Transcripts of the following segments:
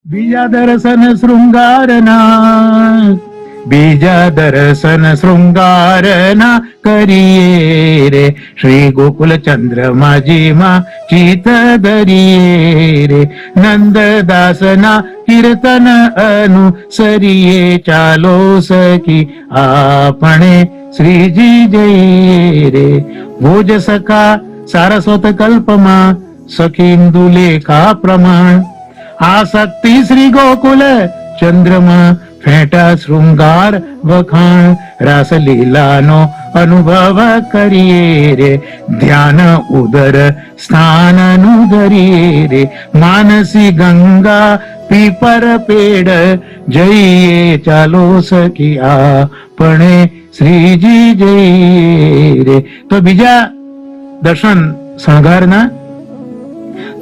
બીજા દર્શન શૃંગારના, બીજા દર્શન શૃંગારના કરીએ રે, શ્રી ગોકુલ ચંદ્રમાજીમાં ચિત ધરીએ રે, નંદદાસના કીર્તન અનુસરીએ, ચાલો સખી આપણે શ્રીજી જઈએ રે. ભોજ સખા સારસ્વત કલ્પમાં સખીન્દુ લેખા પ્રમાણ, આસક્તિ શ્રી ગોકુલ ચંદ્રમાં ફેંટા શૃંગાર વખાણ, રાસલીલાનો અનુભવ કરીએ રે, ધ્યાન ઉદર સ્થાનનું ધરીએ રે, માનસી ગંગા પીપર પેડ જઈએ, ચાલો સખી આપણે શ્રીજી જઈએ રે. તો બીજા દર્શન શણગારના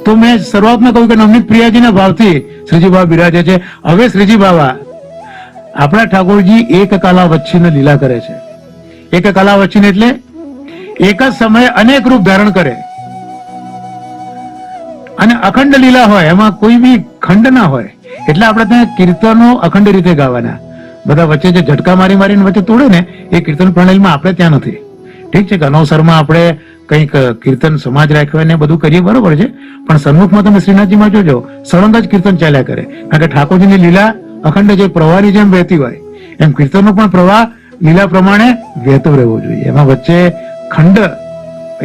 તો મેં શરૂઆતમાં કહ્યું કે નવનીત પ્રિયાજીના ભાવથી શ્રીજી બાબા બિરાજે છે. હવે શ્રીજી બાબા આપણા ઠાકોરજી એક કાલા વચ્ચેને લીલા કરે છે. એક કાલા વચ્ચેને એટલે એક જ સમયે અનેક રૂપ ધારણ કરે અને અખંડ લીલા હોય, એમાં કોઈ બી ખંડ ના હોય. એટલે આપણે ત્યાં કીર્તનો અખંડ રીતે ગાવાના. બધા વચ્ચે જે ઝટકા મારી મારીને વચ્ચે તોડે ને એ કીર્તન પ્રણાલીમાં આપણે ત્યાં નથી. ઠીક છે કે અનવસરમાં આપણે કંઈક કીર્તન સમાજ રાખ્યો ને બધું કરીએ, બરોબર છે, પણ સન્મુખમાં તમે શ્રીનાથજીમાં જોજો સળંગ જ કીર્તન ચાલ્યા કરે. કારણ કે ઠાકોરજીની લીલા અખંડ જે પ્રવાહની જેમ વહેતી હોય એમ કીર્તનનો પણ પ્રવાહ લીલા પ્રમાણે વહેતો રહેવો જોઈએ. એમાં વચ્ચે ખંડ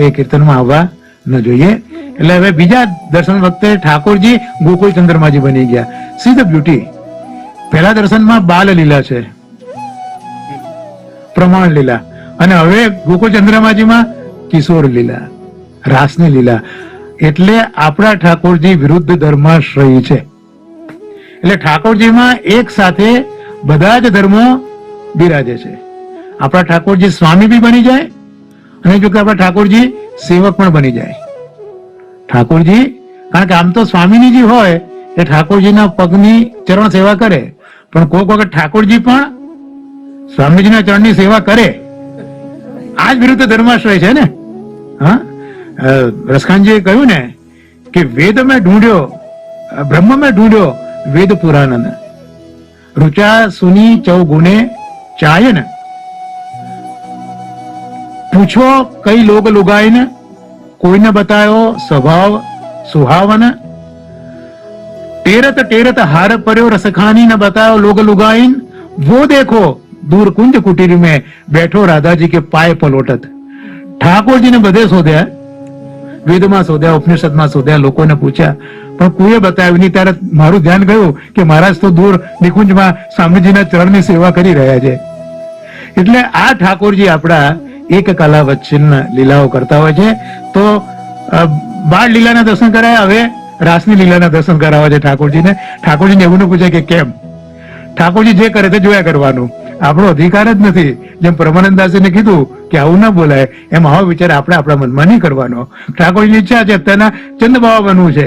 એ કીર્તનમાં આવવા ન જોઈએ. એટલે હવે બીજા દર્શન વખતે ઠાકોરજી ગોકુળ ચંદ્રમાજી બની ગયા. See the beauty. પહેલા દર્શનમાં બાલ લીલા છે, પ્રમાણ લીલા, અને હવે ગોકુળ ચંદ્રમાજીમાં કિશોર લીલા, રાસની લીલા. એટલે આપણા ઠાકોરજી વિરુદ્ધ ધર્માશ્રયી છે. એટલે ઠાકોરજીમાં એક સાથે બધા જ ધર્મો બિરાજે છે. આપણા ઠાકોરજી સ્વામી બી બની જાય અને જો કે આપણા ઠાકોરજી સેવક પણ બની જાય. ઠાકોરજી, કારણ કે આમ તો સ્વામીજી હોય એ ઠાકોરજીના પગની ચરણ સેવા કરે, પણ કોઈક વખત ઠાકોરજી પણ સ્વામીજીના ચરણની સેવા કરે. આ જ વિરુદ્ધ ધર્માશ્રય છે ને. હા, રસખાનજીએ કહ્યું ને કે વેદ મેં ઢૂંઢ્યો, બ્રહ્મ મેં ઢૂંઢ્યો વેદ પુરાણન, રુચા સુની ચૌગુણે ચાયન, પૂછો કઈ લોગ લુગાઈને, કોઈને બતાયો સ્વભાવ સુહાવન, ટેરત ટેરત હાર पर्यो रसखानी न बताओ लोग लुगाइन, वो देखो दूर कुंज कुटीर में बैठो राधा जी के पाय पलोटत. ઠાકોરજીને બધે શોધ્યા, વેદમાં શોધ્યા, ઉપનિષદમાં શોધ્યા, લોકોને પૂછ્યા, પણ કોઈએ બતાવ્યું નહીં. ત્યારે મારું ધ્યાન ગયું કે મહારાજ તો દૂર નિકુંજમાં સ્વામીજીના ચરણની સેવા કરી રહ્યા છે. એટલે આ ઠાકોરજી આપણા એક કાલા વચ્ચેના લીલાઓ કરતા હોય છે. તો બાળ લીલાના દર્શન કરાયા, હવે રાસની લીલાના દર્શન કરાવવા છે ઠાકોરજીને. ઠાકોરજીને એવું ન પૂછે કે કેમ, ઠાકોરજી જે કરે તે જોયા કરવાનું, આપણો અધિકાર જ નથી. જેમ પરમાનંદદાસજીને કીધું કે આવું ના બોલાય, એમ આવો વિચાર આપણે આપણા મનમાં નહીં કરવાનો. ઠાકોરજીની ઈચ્છા છે અત્યારના ચંદ્રબાવા બનવું છે,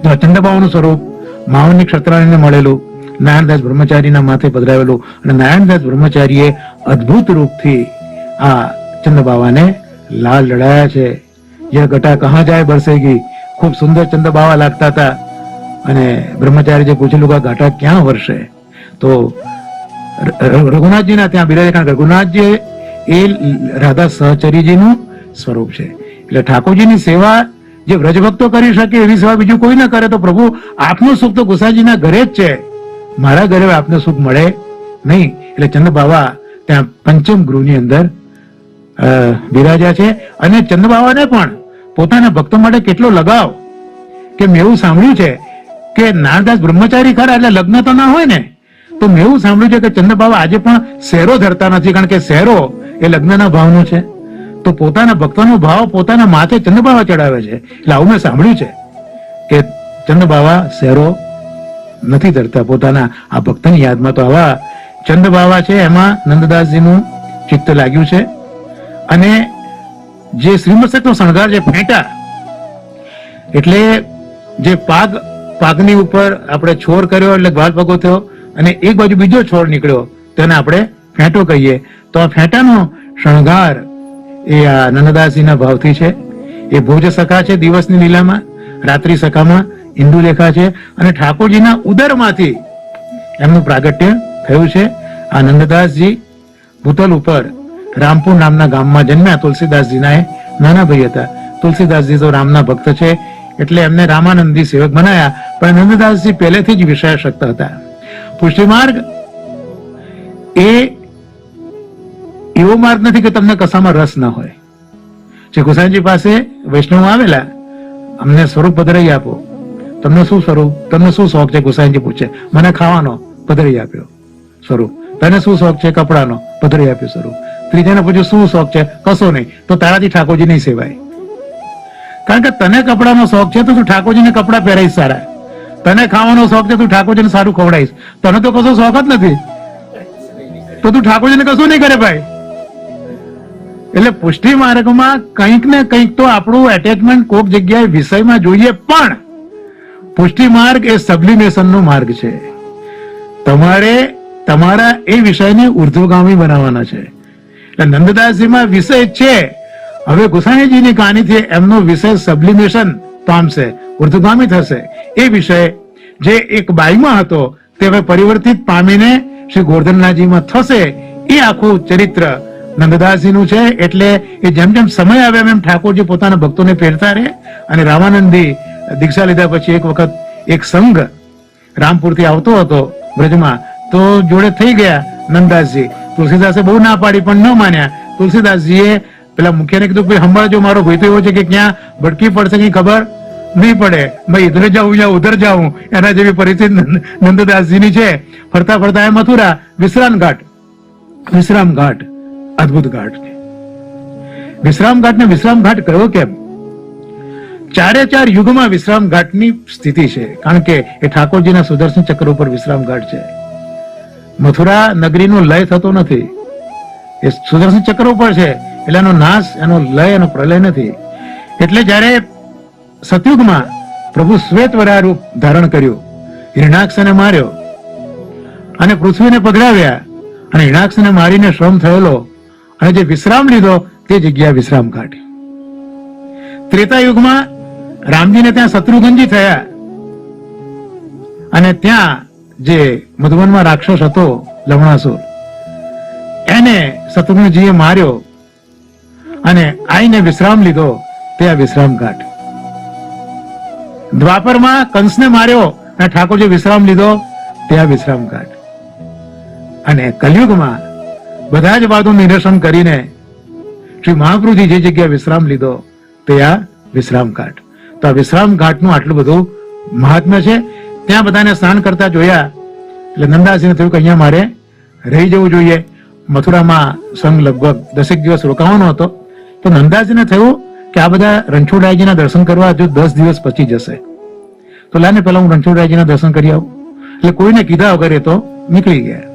તો ચંદ્રબાવાનું સ્વરૂપ માવની ક્ષત્રાણીને મળેલું, નારાયણદાસ બ્રહ્મચારીના માથે પધરાવેલું, અને નારાયણદાસ બ્રહ્મચારીએ અદ્ભુત રૂપથી આ ચંદ્રબાવાને લાલ લડાયા છે. યહ ઘટા કહા જાય બરસેગી, ખૂબ સુંદર ચંદ્રબાવા લાગતા હતા. અને બ્રહ્મચારીએ પૂછેલું કે ઘાટા ક્યાં વરસે, તો રઘુનાથજીના ત્યાં બિરાજે. કારણ કે રઘુનાથજી એ રાધા સહચરીજીનું સ્વરૂપ છે. એટલે ઠાકોરજીની સેવા જે વ્રજભક્તો કરી શકે એવી સેવા બીજું કોઈ ના કરે. તો પ્રભુ આપનું સુખ તો ગુસાજીના ઘરે જ છે, મારા ઘરે આપનું સુખ મળે નહીં. એટલે ચંદ્રબાવા ત્યાં પંચમ ગૃહની અંદર બિરાજ્યા છે. અને ચંદ્રબાવાને પણ પોતાના ભક્તો માટે કેટલો લગાવ, કે મેં એવું સાંભળ્યું છે કે નારદાસ બ્રહ્મચારી ખરા એટલે લગ્ન તો ના હોય ને, તો મેં એવું સાંભળ્યું છે કે ચંદ્રબાવા આજે પણ શહેરો ધરતા નથી, કારણ કે શહેરો એ લગ્નના ભાવનો છે. તો પોતાના ભક્તોનો ભાવ પોતાના માથે ચંદ્રબાવા ચડાવે છે. એટલે આવું મેં સાંભળ્યું છે કે ચંદ્રબાવા શહેરો નથી ધરતા પોતાના આ ભક્તની યાદમાં. તો આવા ચંદ્રબાવા છે, એમાં નંદદાસજીનું ચિત્ત લાગ્યું છે. અને જે શ્રીમસ્તકનો શણગાર છે ફેંટા, એટલે જે પાગની ઉપર આપણે છોર કર્યો એટલે ગ્વાલ પગો થયો, અને એક બાજુ બીજો છોડ નીકળ્યો તેને આપણે ફેંટો કહીએ. તો આ ફેંટાનો શણગાર એ આ નંદદાસજીના ભાવથી છે. એ ભોજ સખા છે દિવસની લીલામાં, રાત્રિ સખામાં ઇન્દુલેખા છે અને ઠાકોરજીના ઉદરમાંથી એમનું પ્રાગટ્ય થયું છે. આ નંદદાસજી ભૂતલ ઉપર રામપુર નામના ગામમાં જન્મ્યા. તુલસીદાસજીના એ નાના ભાઈ હતા. તુલસીદાસજી તો રામના ભક્ત છે એટલે એમને રામાનંદી સેવક બનાયા, પણ નંદદાસજી પહેલેથી જ વિષયાસક્ત હતા. પુષ્ટિ માર્ગ એ એવો માર્ગ નથી કે તમને કશામાં રસ ના હોય. જે ગોસાઈજી પાસે વૈષ્ણવ આવેલા, અમને સ્વરૂપ પધરાઈ આપો. તમને શું સ્વરૂપ, તમને શું શોખ છે? ગોસાઈજી પૂછે. મને ખાવાનો, પધરાઈ આપ્યો સ્વરૂપ. તને શું શોખ છે? કપડાનો, પધરાઈ આપ્યો સ્વરૂપ. ત્રીજાને પૂછ્યું શું શોખ છે? કશો નહીં. તો તારાથી ઠાકોરજી નહીં સેવાય. કારણ કે તને કપડાનો શોખ છે તો તું ઠાકોરજીને કપડા પહેરાઈશ સારા. તને ખાવાનો શોખ છે તું ઠાકોરજીને સારું ખવડાઈશ. તને તો કશો શોખ જ નથી તો તું ઠાકોરજીને કશું નહીં કરે ભાઈ. એટલે પુષ્ટિ માર્ગમાં કંઈક ને કંઈક તો આપણું એટેચમેન્ટ કોઈક જગ્યાએ વિષયમાં જોઈએ, પણ પુષ્ટિ માર્ગ એ સબ્લિમેશનનો માર્ગ છે. તમારે તમારા એ વિષયને ઉર્ધ્વગામી બનાવવાના છે. એટલે નંદદાસજીમાં વિષય છે. હવે ગોસાઈજીની કહાનીથી એમનો વિષય સબ્લિમેશન પામશે, ઉર્ધ્વગામી થશે. એ વિષય જે એક બાઈમાં હતો તે હવે પરિવર્તિત પામીને શ્રી ગોર્ધનનાથજીમાં થશે. એ આખું ચરિત્ર નંદદાસજીનું છે. એટલે એ જેમ જેમ સમય આવે એમ ઠાકોરજી પોતાના ભક્તોને પહેરતા રહે. અને રામાનંદી દીક્ષા લીધા પછી એક વખત એક સંઘ રામપુરથી આવતો હતો બ્રજમાં, તો જોડે થઈ ગયા નંદદાસજી. તુલસીદાસે બહુ ના પાડી પણ ન માન્યા. તુલસીદાસજીએ પેલા મુખ્યને કીધું ભાઈ સંભાળજો, મારો ભાઈ તો એવો છે કે ક્યાં ભટકી પડશે કઈ ખબર નહીં પડે, ભાઈ ઇધર જાઉં યા ઉધર જાઉં, એના જેવી પરિસ્થિતિ નંદદાસજીની છે. ફરતા ફરતા એ મથુરા વિશ્રામ ઘાટ અદભુત ઘાટ. વિશ્રામ ઘાટ કયો કેમ? ચારે ચાર યુગમાં વિશ્રામ ઘાટની સ્થિતિ છે, કારણ કે એ ઠાકોરજીના સુદર્શન ચક્ર ઉપર વિશ્રામ ઘાટ છે. મથુરા નગરીનો લય થતો નથી, એ સુદર્શન ચક્ર ઉપર છે. એટલે એનો નાશ, એનો લય, એનો પ્રલય નથી. એટલે જયારે સતયુગમાં પ્રભુ શ્વેત વરાહ રૂપ ધારણ કર્યું, હિરણાક્ષને માર્યો અને પૃથ્વીને પધરાવ્યા, અને હિરણાક્ષને મારીને શ્રમ થયેલો અને જે વિશ્રામ લીધો તે જગ્યા વિશ્રામ ઘાટ. ત્રેતા યુગમાં રામજીને ત્યાં શત્રુઘ્નજી થયા, અને ત્યાં જે મધુવનમાં રાક્ષસ હતો લવણાસુર, એને શત્રુઘ્નજીએ માર્યો અને આઈને વિશ્રામ લીધો, તે આ વિશ્રામ ઘાટ. દ્વાપરમાં કંસને માર્યો અને ઠાકોરજી વિશ્રામ લીધો, તે આ વિશ્રામ ઘાટ. અને કલયુગમાં બધા જ વાદનું નિરસન કરીને શ્રી મહાપ્રભુજી જે જગ્યાએ વિશ્રામ લીધો તે આ વિશ્રામ ઘાટ. તો આ વિશ્રામ ઘાટનું આટલું બધું મહાત્મ્ય છે. ત્યાં બધાને સ્નાન કરતા જોયા એટલે નંદાજીને થયું કે અહીંયા મારે રહી જવું જોઈએ. મથુરામાં સંઘ લગભગ 10 દિવસ રોકાવાનો હતો. તો નંદાજીને થયું કે આ બધા રણછોડરાયજીના દર્શન કરવા જો 10 દિવસ પછી જશે, તો લાને પહેલા હું રણછોડરાયજીના દર્શન કરી આવું. એટલે કોઈને કીધા વગર એ તો નીકળી ગયા.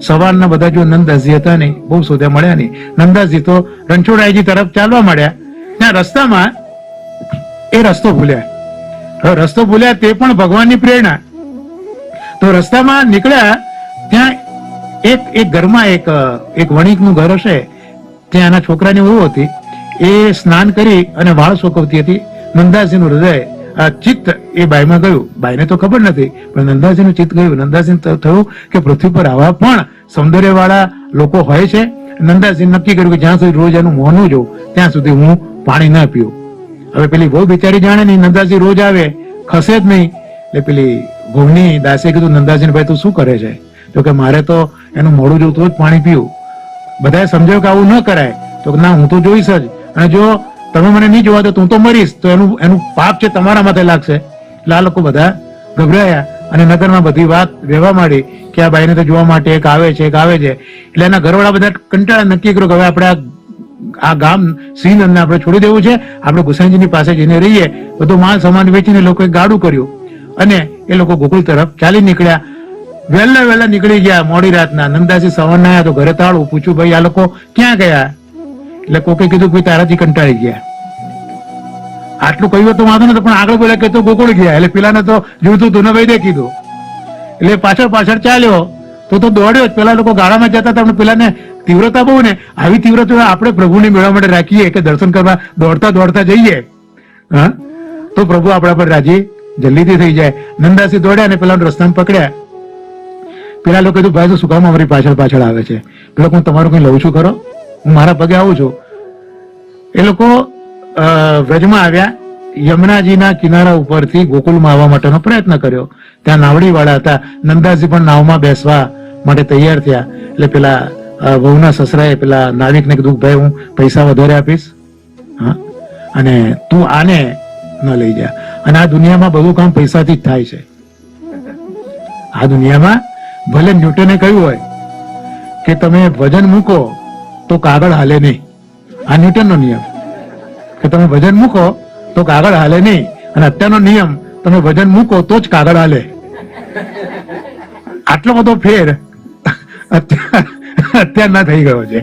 સવારના બધા જો નંદાસજી હતા નહીં, બહુ શોધ્યા, મળ્યા નહીં. નંદાસજી તો રણછોડરાયજી તરફ ચાલવા માંડ્યા. ત્યાં રસ્તામાં એ રસ્તો ભૂલ્યા. હવે રસ્તો ભૂલ્યા તે પણ ભગવાનની પ્રેરણા. તો રસ્તામાં નીકળ્યા, ત્યાં એક ઘરમાં એક વણિકનું ઘર હશે, ત્યાં એના છોકરાની વહુ હતી. એ સ્નાન કરી અને વાળ સોકવતી હતી. નંદાજીનું હૃદય, આ ચિત્ત એ બાઈમાં ગયું. બાઈને તો ખબર નથી, પણ નંદાજીનું ચિત્ત ગયું. નંદાજીને થયું કે પૃથ્વી પર આવા પણ સૌંદર્ય વાળા લોકો હોય છે. નંદાજી નક્કી કર્યું કે જ્યાં સુધી રોજ એનું મોં ન જોઉં ત્યાં સુધી હું પાણી ના પીવું. હવે પેલી બહુ બિચારી જાણે નહીં, નંદાજી રોજ આવે, ખસે જ નહીં. એટલે પેલી ભૂમની દાસે કીધું નંદાજીને, ભાઈ તું શું કરે છે? તો કે મારે તો એનું મોડું જોવું તો જ પાણી પીવું. બધાએ સમજાવ્યું કે આવું ન કરાય. તો ના, હું તો જોઈશ જ, અને જો તમે મને નહીં જોવા તો હું તો મરીશ, તો એનું પાપ છે તમારા માથે લાગશે. એટલે આ લોકો બધા ગભરાયા અને નગરમાં બધી વાત વહેવા માંડી કે આ બાઈને તો જોવા માટે એક આવે છે. એટલે એના ઘરવાળા બધા કંટાળા, નક્કી કર્યું કે હવે આપણે આ ગામ શ્રીનંદને આપણે છોડી દેવું છે, આપણે ગોસાઈજીની પાસે જઈને રહીએ. બધો માલ સામાન વેચીને લોકોએ ગાડું કર્યું અને એ લોકો ગોકુળ તરફ ચાલી નીકળ્યા. વહેલા નીકળી ગયા મોડી રાતના. નંદાજી સવારના આવ્યા તો ઘરે તાળું. પૂછ્યું ભાઈ આ લોકો ક્યાં ગયા? એટલે કોકે કીધું ભાઈ તારાથી કંટાળી ગયા. આટલું કહ્યું તો વાંધો નતો, પણ આગળ બોલ્યા કે તો ગોકુળ ગયા. એટલે પેલાને તો જોઈતું તું ને ભાઈ દે કીધું. એટલે પાછળ ચાલ્યો તો દોડ્યો જ. પેલા લોકો ગાળામાં જતા હતા, પેલાને તીવ્રતા બહુ ને. આવી તીવ્રતા આપણે પ્રભુની મેળવા માટે રાખીએ કે દર્શન કરવા દોડતા જઈએ, હા, તો પ્રભુ આપણા પર રાજી જલ્દીથી થઈ જાય. નંદાસી દોડ્યા ને પેલા રસ્તામાં પકડ્યા. પેલા લોકો કીધું, ભાઈ તો શું કામ અમારી પાછળ પાછળ આવે છે? પેલો, હું તમારું કઈ લઉં છું ખરો? હું મારા પગે આવું છું. એ લોકો વ્રજમાં આવ્યા. યમુનાજીના કિનારા ઉપરથી ગોકુલમાં આવવા માટેનો પ્રયત્ન કર્યો. ત્યાં નાવડી વાળા હતા. નંદાજી પણ નાવમાં બેસવા માટે તૈયાર થયા. એટલે પેલા વહુના સસરાએ પેલા નાવિકને કીધું, ભાઈ હું પૈસા વધારે આપીશ, હા, અને તું આને ન લઈ જા. અને આ દુનિયામાં બધું કામ પૈસાથી જ થાય છે. આ દુનિયામાં ભલે ન્યૂટને કહ્યું હોય કે તમે વજન મૂકો તો કાગળ હાલે નહીં. આ ન્યૂટનનો નિયમ કે તમે વજન મૂકો તો કાગળ હાલે નહીં. અને અત્યારનો નિયમ, તમે વજન મૂકો તો જ કાગળ હાલે. આટલો બધો ફેર અત્યારના થઈ ગયો છે.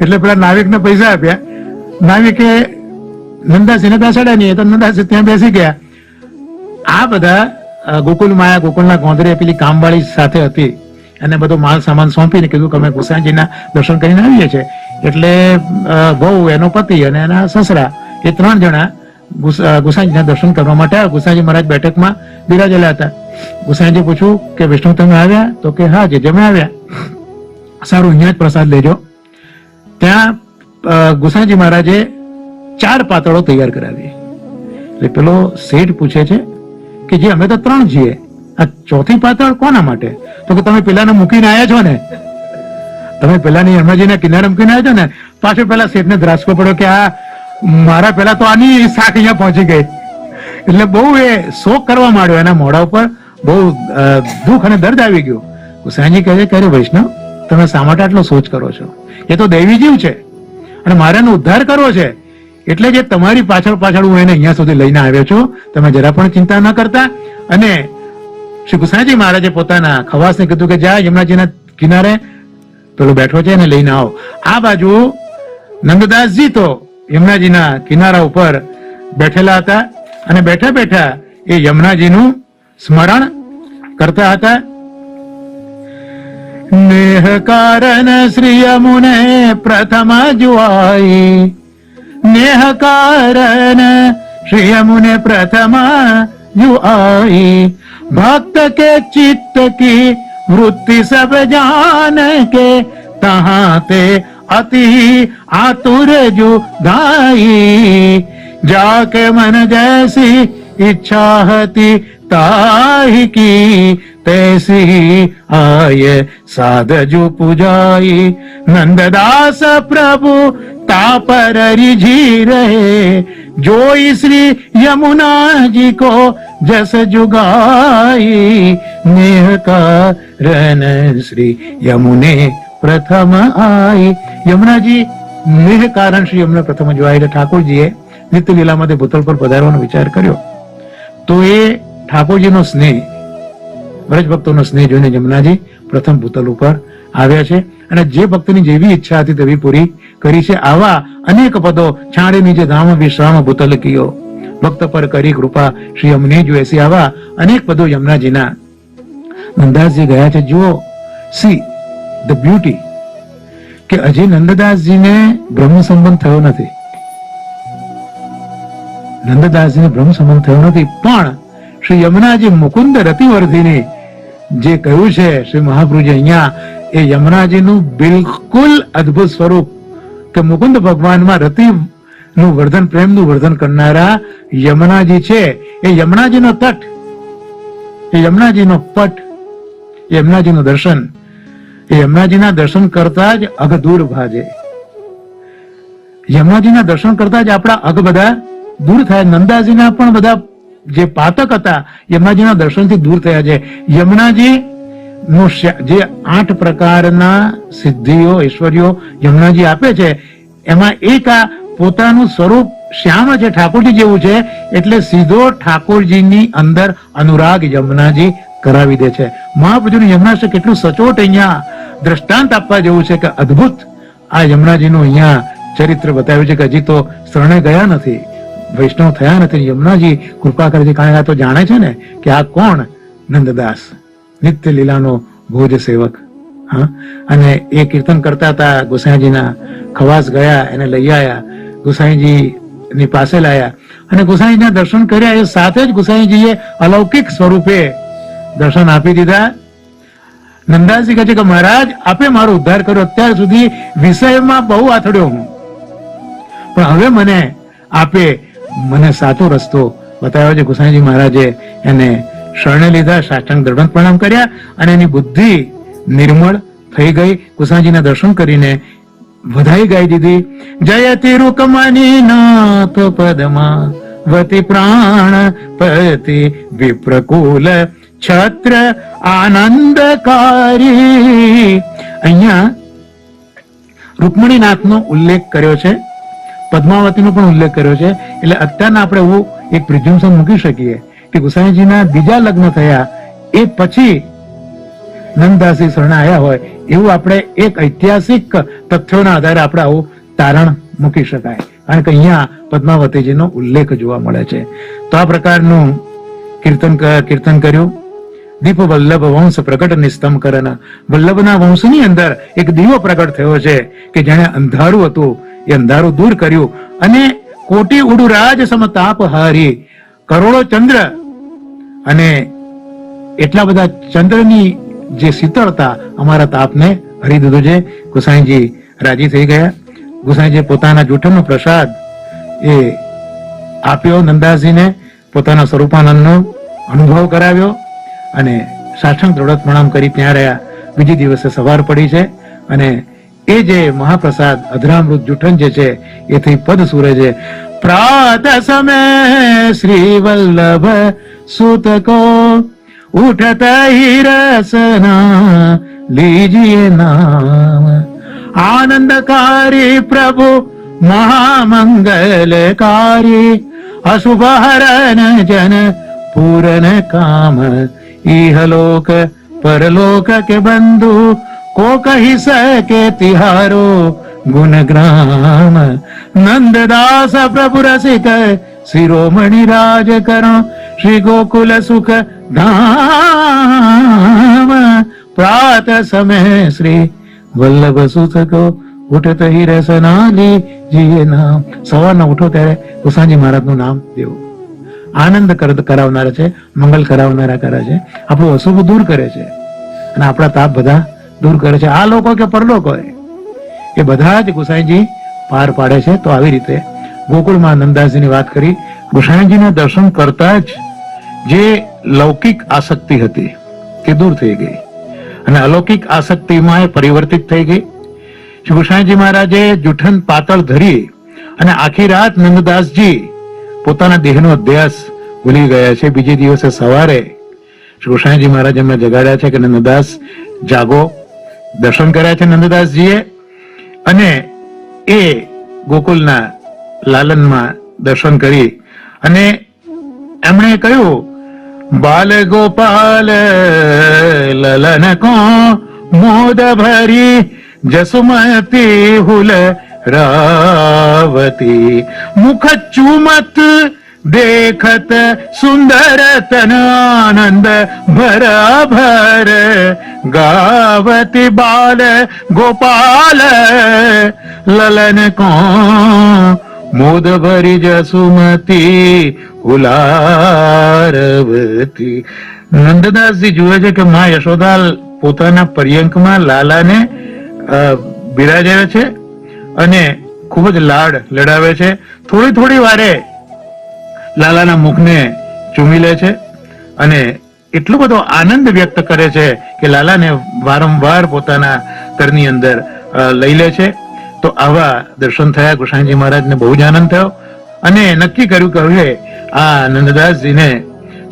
એટલે પેલા નાવિકને પૈસા આપ્યા. નાવિકે નંદાસીને બેસાડ્યા નહીં, તો નંદાસી ત્યાં બેસી ગયા. આ બધા ગોકુલમાં આવ્યા. ગોકુલના ગોંદરે પેલી કામવાળી સાથે હતી, અને બધો માલ સામાન સોંપીને કીધું કે અમે ગુસાઈજીના દર્શન કરીને આવીએ છીએ. એટલે વહુ, એનો પતિ અને એના સસરા, એ 3 જણા ગુસાઈજીના દર્શન કરવા માટે આવ્યા. ગુસાઈજી મહારાજ બેઠકમાં બિરાજેલા હતા. ગુસાઈજી પૂછ્યું કે વિષ્ણુ તમે આવ્યા? તો કે હા જે જમે આવ્યા. સારું, અહીંયા જ પ્રસાદ લેજો. ત્યાં ગુસાઈજી મહારાજે 4 પાતળો તૈયાર કરાવી. એટલે પેલો શેઠ પૂછે છે કે જે અમે તો 3 છીએ, આ 4થી પાતળ કોના માટે? તો કે તમે પેલાને મૂકીને આવ્યા છો ને, તમે પેલાની યમુનાજીના કિનારે મૂકીને આવ્યા છો ને. પાછળ પેલા શેઠને ધ્રાસકો પડ્યો કે આ મારા પેલા તો આની શાક અહીંયા પહોંચી ગઈ. એટલે બહુ એ શોક કરવા માંડ્યો. એના મોઢા ઉપર બહુ દુઃખ અને દર્દ આવી ગયું. ગુસાઈજી કહે છે કે અરે વૈષ્ણવ, તમે શા માટે આટલો સોચ કરો છો? એ તો દૈવી જીવ છે અને મારે એનો ઉદ્ધાર કરવો છે. એટલે જે તમારી પાછળ પાછળ હું એને અહીંયા સુધી લઈને આવ્યો છું. તમે જરા પણ ચિંતા ન કરતા. અને શ્રી ગુસાઈજી મહારાજે પોતાના ખવાસને કીધું કે જા યમુનાજીના કિનારે પેલો બેઠો છે એને લઈને આવો. આ બાજુ નંદદાસજી તો યમુનાજીના કિનારા ઉપર બેઠેલા હતા અને બેઠા બેઠા એ યમુનાજીનું સ્મરણ કરતા હતા. નેહ કારણ શ્રી યમુને પ્રથમ જુઆઈ, નેહ કારણ શ્રી યમુને પ્રથમ જુઆઈ, भक्त के चित्त की वृत्ति सब जान के, तहाँ ते अति आतुर जुदाई, जाके मन जैसी इच्छा હતી તાહી કી, તૈસી આય સાધજુ પૂજાઈ, નંદદાસ પ્રભુ તાપર રીઝી રહે, જોઈ શ્રી यमुना जी को जस जुगाई, नेह कारण श्री यमुने प्रथम आई. યમુનાજી नेह कारण श्री यमुने प्रथम जुआई. એટલે ઠાકોરજીએ નિત્ય લીલામાંથી ભૂતળ પર પધારવાનો વિચાર કર્યો. તો એ ઠાકોરજીનો સ્નેહ, વ્રજ ભક્તોનો સ્નેહ જોઈને યમુનાજી પ્રથમ ભૂતલ ઉપર આવ્યા છે. અને જે ભક્તની જેવી ઈચ્છા હતી તેવી પૂરી કરી છે. આવા અનેક પદો છાણે નીચે ધામ વિશ્રામ ભૂતલ કિયો, ભક્ત પર કરી કૃપા શ્રી યમુને જો, એસી આવા અનેક પદો યમુનાજીના નંદદાસજી ગયા છે. જુઓ, સી ધ બ્યુટી, કે હજી નંદદાસજીને બ્રહ્મ સંબંધ થયો નથી. નંદદાસજીને બ્રહ્મ સંબંધ થયો નથી, પણ શ્રી યમુનાજી મુકુંદ રતિવર્ધિની જે કહ્યું છે શ્રી મહાપ્રભુજી અહીંયા, એ યમુનાજીનું બિલકુલ અદ્ભુત સ્વરૂપ, કે મુકુંદ ભગવાનમાં રતિ નું વર્ધન, પ્રેમનું વર્ધન કરનારા યમુનાજી છે. એ યમુનાજીનો તટ, એ યમુનાજીનો પટ, એ યમુનાજીનું દર્શન, એ યમુનાજીના દર્શન કરતા જ અઘ દૂર ભાજે. યમુનાજીના દર્શન કરતા જ આપણા અઘ બધા દૂર થાય. નંદાજીના પણ બધા જે પાતક હતા યમુનાજીના દર્શનથી દૂર થયા છે. યમુનાજી નો જે 8 પ્રકારના સિદ્ધિઓ, ઐશ્વર્યો યમુનાજી આપે છે, એમાં એક આ પોતાનું સ્વરૂપ શ્યામ છે, ઠાકોરજી જેવું છે. એટલે સીધો ઠાકોરજીની અંદર અનુરાગ યમુનાજી કરાવી દે છે. મહાપ્રભુનું યમુનાજી કેટલું સચોટ અહીંયા દ્રષ્ટાંત આપવા જેવું છે, કે અદ્ભુત આ યમુનાજીનું અહીંયા ચરિત્ર બતાવ્યું છે. કે હજી તો શરણે ગયા નથી, વૈષ્ણવ થયા નથી, યમુનાજી કૃપા કરે છે. કારણ કે આ તો જાણે છે ને કે આ કોણ, નંદદાસ, નિત્ય લીલાનો ભોજ સેવક. હા, અને એ કીર્તન કરતા હતા. ગોસાઈજીના ખવાસ ગયા, એને લઈ આવ્યા. ગોસાઈજી ની પાસે લાયા અને ગુસાઈજીના દર્શન કર્યા. એ સાથે જ ગુસાઈજીએ અલૌકિક સ્વરૂપે દર્શન આપી દીધા. નંદાજી કહે છે કે મહારાજ આપે મારો ઉદ્ધાર કર્યો, અત્યાર સુધી વિષયમાં બહુ આથડ્યો હું, પણ હવે મને આપે મને સાચો રસ્તો બતાવ્યો છે. ગુસાઈજી મહારાજે એને શરણે લીધા, સાષ્ટાંગ દંડવત પ્રણામ કર્યા અને એની બુદ્ધિ નિર્મળ થઈ ગઈ. ગુસાઈજીના દર્શન કરીને વધાઈ ગાઈ દીધી. જયતિ રૂકમણી નાથ પદમાં વતી પ્રાણ પતિ વિપ્રકુલ છત્ર આનંદકારી. અહીંયા રૂકમણીનાથનો ઉલ્લેખ કર્યો છે, પદ્માવતીનો પણ ઉલ્લેખ કર્યો છે. એટલે અત્યારના આપણે એવું એક પ્રિઝ્યુમ્પશન મૂકી શકીએ કે ગુસાઈજીના બીજા લગ્ન થયા એ પછી નંદદાસજી શરણે આવ્યા હોય એવું આપણે એક ઐતિહાસિક તથ્યોના આધારે આપણે આવું તારણ મૂકી શકાય. કારણ કે અહીંયા પદ્માવતીજીનો ઉલ્લેખ જોવા મળે છે. તો આ પ્રકારનું કીર્તન કર્યું. દીપ વલ્લભ વંશ પ્રગટ નિસ્તમ કરન. વલ્લભના વંશની અંદર એક દીવો પ્રગટ થયો છે કે જેણે અંધારું હતું એ અંધારું દૂર કર્યું અને કોટી ઉડુ રાજ સમતાપ હારી. કરોડો ચંદ્ર અને એટલા બધા ચંદ્રની જે શીતળતા અમારા તાપને હરી દીધું છે. ગુસાઈજી રાજી થઈ ગયા. ગુસાઈજી પોતાના જૂઠણનો પ્રસાદ એ આપ્યો નંદાજીને, પોતાના સ્વરૂપાનંદનો અનુભવ કરાવ્યો અને સાષ્ટાંગ દંડવત પ્રણામ કરી ત્યાં રહ્યા. બીજી દિવસે સવાર પડી છે અને એ જે મહાપ્રસાદ અધરામૃત જૂઠણ જે છે એથી પદ સુરે છે. પ્રાત સમય શ્રી વલ્લભ સુત કો ઉઠત ही रसना लीजिए नाम. आनंदकारी प्रभु महामंगलकारी अशुभ हरण जन पूरन काम. इहलोक परलोक के बंधु को कही सके तिहारो गुणग्राम. नंददास प्रभु रसिक शिरोमणि राज करो श्री गोकुल सुख धाम. प्रात समय श्री वल्लभ सुत को उठत ही रसना लीजिए नाम. સવારના ઉઠો ત્યારે ગુસાઈજી મહારાજનું નામ દેવું. આનંદ કરાવનારા છે, મંગલ કરાવનારા કરે છે, આપણું અશુભ દૂર કરે છે અને આપણા તાપ બધા દૂર કરે છે. આ લોકો કે પરલોકો એ બધા જ ગુસાઈજી પાર પાડે છે. તો આવી રીતે ગોકુળમાં નંદાજીની વાત કરી. ગુસાઈજીના દર્શન કરતા જ જે લૌકિક આસક્તિ હતી તે દૂર થઈ ગઈ અને અલૌકિક આસક્તિમાં એ પરિવર્તિત થઈ ગઈ. શ્રી ગુસાઈજી મહારાજે જૂઠન પાતળ ધરી અને આખી રાત નંદદાસજી પોતાના દેહનો અધ્યાસ ભૂલી ગયા છે. બીજે દિવસે સવારે શ્રી ગુસાઈજી મહારાજ એમને જગાડ્યા છે કે નંદદાસ જાગો. દર્શન કર્યા છે નંદદાસજીએ અને એ ગોકુલના લાલનમાં દર્શન કરી અને એમણે કહ્યું, બાલ ગોપાલ લલન કો મોદ ભરી જસુમતી હુલ રાવતી. મુખ ચુમત देखत सुंदर तन आनंद भरा भर गावती बाल गोपाल ललन को मोद भरी जसुमती उलारवती. નંદદાસજી જુએ છે કે માં યશોદા પોતાના પર્યંકમાં લાલાને બિરાજે છે અને ખૂબ જ લાડ લડાવે છે. થોડી થોડી વારે લાલાના મુખને ચૂમી લે છે અને એટલો બધો આનંદ વ્યક્ત કરે છે કે લાલાને વારંવાર પોતાના ઘરની અંદર લઈ લે છે. તો આવા દર્શન થયા. ગુસાઈજી મહારાજને બહુ જ આનંદ થયો અને નક્કી કર્યું કે હવે આ નંદદાસજીને